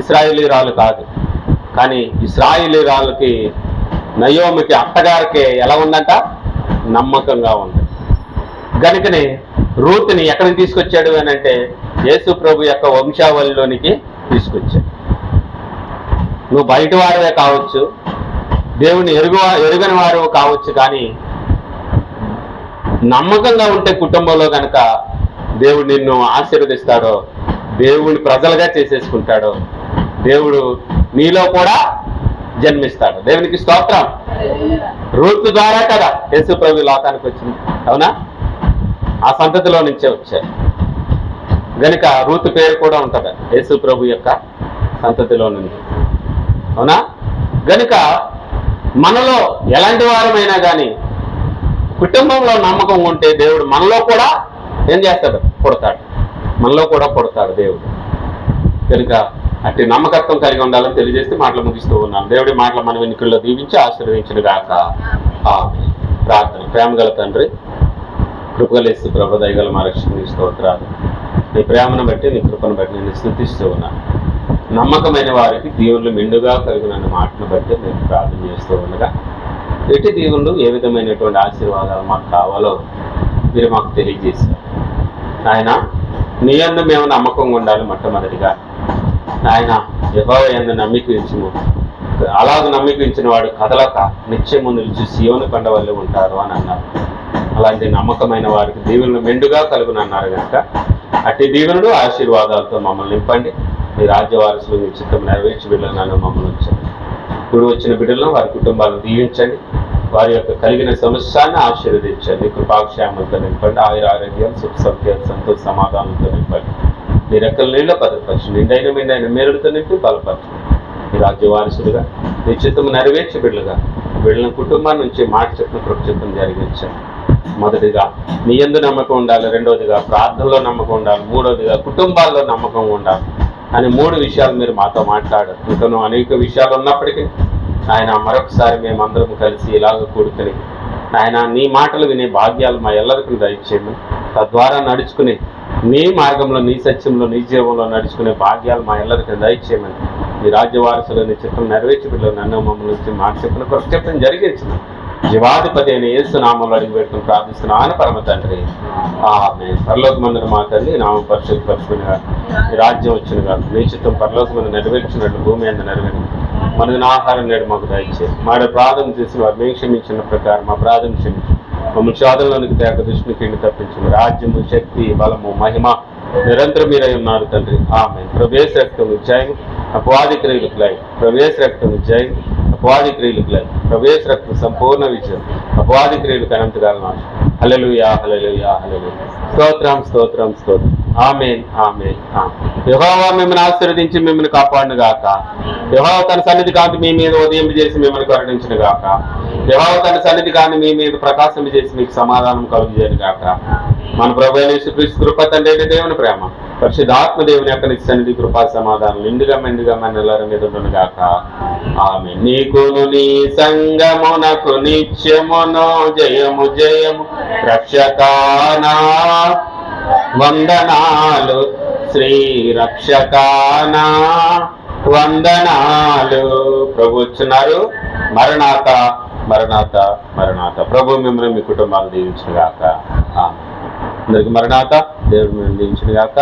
ఇశ్రాయేలీరాలు కాదు. కానీ ఇశ్రాయేలీరాలకి నయోమికి అత్తగారికి ఎలా ఉందంట? నమ్మకంగా ఉంది. కనుకనే రూతుని ఎక్కడికి తీసుకొచ్చాడు అని అంటే యేసు ప్రభు యొక్క వంశావళిలోనికి తీసుకొచ్చాడు. నువ్వు బయట వారే కావచ్చు, దేవుని ఎరుగని వారు కావచ్చు, కానీ నమ్మకంగా ఉంటే కుటుంబంలో కనుక దేవుడు నిన్ను ఆశీర్వదిస్తాడో, దేవుని ప్రజలుగా చేసేసుకుంటాడో, దేవుడు నీలో కూడా జన్మిస్తాడు. దేవునికి స్తోత్రం. రూతు ద్వారా కదా యేసు ప్రభు లోకానికి వచ్చింది. అవునా? ఆ సంతతిలో నుంచే వచ్చారు. గనుక రూతు పేరు కూడా ఉంటుంది యేసు ప్రభు యొక్క సంతతిలో నుంచి. అవునా? గనుక మనలో ఎలాంటి వారమైనా కానీ కుటుంబంలో నమ్మకం ఉంటే దేవుడు మనలో కూడా ఏం చేస్తాడు? పుడతాడు. మనలో కూడా పుడతాడు దేవుడు. కనుక అట్టి నమ్మకత్వం కలిగి ఉండాలని తెలియజేస్తే మాటలు ముగిస్తూ ఉన్నాను. దేవుడి మాటలు మన వెనుకల్లో దీవించి ఆశీర్వదించును గాక. ప్రార్థన. ప్రేమగల తండ్రి, కృపగల యేసు ప్రభు, దయగల మా రక్షణ స్తోత్రాలు. నీ ప్రేమను బట్టి, నీ కృపను బట్టి నేను స్తుతిస్తూ ఉన్నాను. నమ్మకమైన వారికి దీవులు మెండుగా కలిగిన మాటను బట్టి నేను ప్రార్థన చేస్తూ ఉండగా, ఎట్టి దీవులు ఏ విధమైనటువంటి ఆశీర్వాదాలు మాకు కావాలో మీరు మాకు తెలియజేశారు. ఆయన నీ యందు మేము నమ్మకంగా ఉండాలి. మొట్టమొదటిగా ఆయన యెహోవా యందు నమ్మికించుము, అలాగ నమ్మికించిన వాడు కదలక నిత్యము నిలిచి సీయోను కొండ వల్లే ఉంటారు అని అన్నారు. అలాంటి నమ్మకమైన వారికి దీవెనలు మెండుగా కలుగునన్నారు కనుక అట్టి దీవెనలు ఆశీర్వాదాలతో మమ్మల్ని నింపండి. మీ రాజ్య వారసులు మీ చిత్తం నెరవేర్చి బిడ్డలు నన్ను మమ్మల్ని ఉంచండి. ఇప్పుడు వచ్చిన బిడ్డలను వారి కుటుంబాలను దీవించండి. వారి యొక్క కలిగిన సమస్యాన్ని ఆశీర్వదించండి. కృపాక్షేమంతో నింపండి. ఆరోగ్యాలు సుఖ సౌఖ్యాలు సంతోష సమాధానంతో నింపండి. మీ రెక్కల నీళ్ళ భద్రపరచండి. నిండైన మేలుడితో నింపి బలపరచండి. మీ రాజ్య వారసులుగా మీ చిత్తము నెరవేర్చి బిడ్డలుగా వీళ్ళ కుటుంబం నుంచి మాట చెప్పిన ప్రక్షిప్తం జరిగించండి. మొదటిగా నీ యందు నమ్మకం ఉండాలి, రెండవదిగా ప్రార్థనలో నమ్మకం ఉండాలి, మూడవదిగా కుటుంబాల్లో నమ్మకం ఉండాలి అని 3 విషయాలు మీరు మాతో మాట్లాడారు. ఇంకనూ అనేక విషయాలు ఉన్నప్పటికీ ఆయన మరొకసారి మేమందరం కలిసి ఇలాగ కూడుకుని ఆయన నీ మాటలు వినే భాగ్యాలు మా ఎల్లరికీ దయచేయమని, తద్వారా నడుచుకునే నీ మార్గంలో నీ సత్యంలో నీ జీవంలో నడుచుకునే భాగ్యాలు మా ఎల్లరికీ దయచేయమని, ఈ రాజ్య వారసులు నీ చిత్రం నెరవేర్చి బిడ్డలు నన్ను మమ్మల్ని నుంచి మాట చెప్పిన ప్రక్షేపం జరిగించిన జీవాధిపతి అయిన యేసు నామంలో అడిగి పెట్టుకుని ప్రార్థిస్తున్నాను పరమ తండ్రి. ఆమేన్. పరలోకమందున మా తల్లి నామం పరిశుద్ధపరచుకునిగా ఈ రాజ్యం వచ్చినగా నీ చిత్తం పరలోకమందు నెరవేర్చినట్లు భూమి అందు నెరవేరు. మనది ఆహారం నేడు మాకు దయచే మాడ ప్రార్థన చేసిన వారు మేము క్షమించిన ప్రకారం మా ప్రార్థన క్షమించు. మమ్మల్ని శోధనలోనికి తేక దృష్టికి తప్పించు. రాజ్యము శక్తి బలము మహిమ నిరంతరం మీరై ఉన్నారు తండ్రి. ఆమేన్. ప్రవేశ రక్తం జయం అపవాది క్రియలకు లై ప్రవేశ రక్తం జయం అపవాది క్రియలకు లై ప్రవేశ రక్తం సంపూర్ణ విజయం అపవాది క్రియలకు అనంతకాలం. హల్లెలూయా హల్లెలూయా హల్లెలూయా. స్తోత్రం స్తోత్రం స్తోత్రం. ఆమేన్ ఆమేన్ ఆమేన్. యెహోవా మిమ్మల్ని ఆశీర్వదించి మిమ్మల్ని కాపాడును గాక. యెహోవా తన సన్నిధి కాంతి మీ మీద ఉదయం చేసి మిమ్మల్ని కరుణించును గాక. యెహోవా తన సన్నిధి కాంతి మీ మీద ప్రకాశం చేసి మీకు సమాధానం కలుగజేయును గాక. మన ప్రభువైన యేసుక్రీస్తు కృప తండ్రి దేవుని ప్రేమ పరిశుద్ధాత్మ దేవుని యొక్క నిత్య సన్నిధి కృపా సమాధానం నిండుగా మెండుగా మన నెల్లరి మీద ఉండును గాక. ఆమేన్. నీకును నీ సంగమునకు నిత్యమును జయము జయము రక్షకానా వందనాలు శ్రీ రక్షకానా వందనాలు. ప్రభు వచ్చున్నారు. మరణాత మరణాత మరణాత. ప్రభు మిమ్మల్ని మీ కుటుంబాలు దీవించును గాక. అందరికి మరణాత. దేవుడు మిమ్మల్ని దీవించును గాక.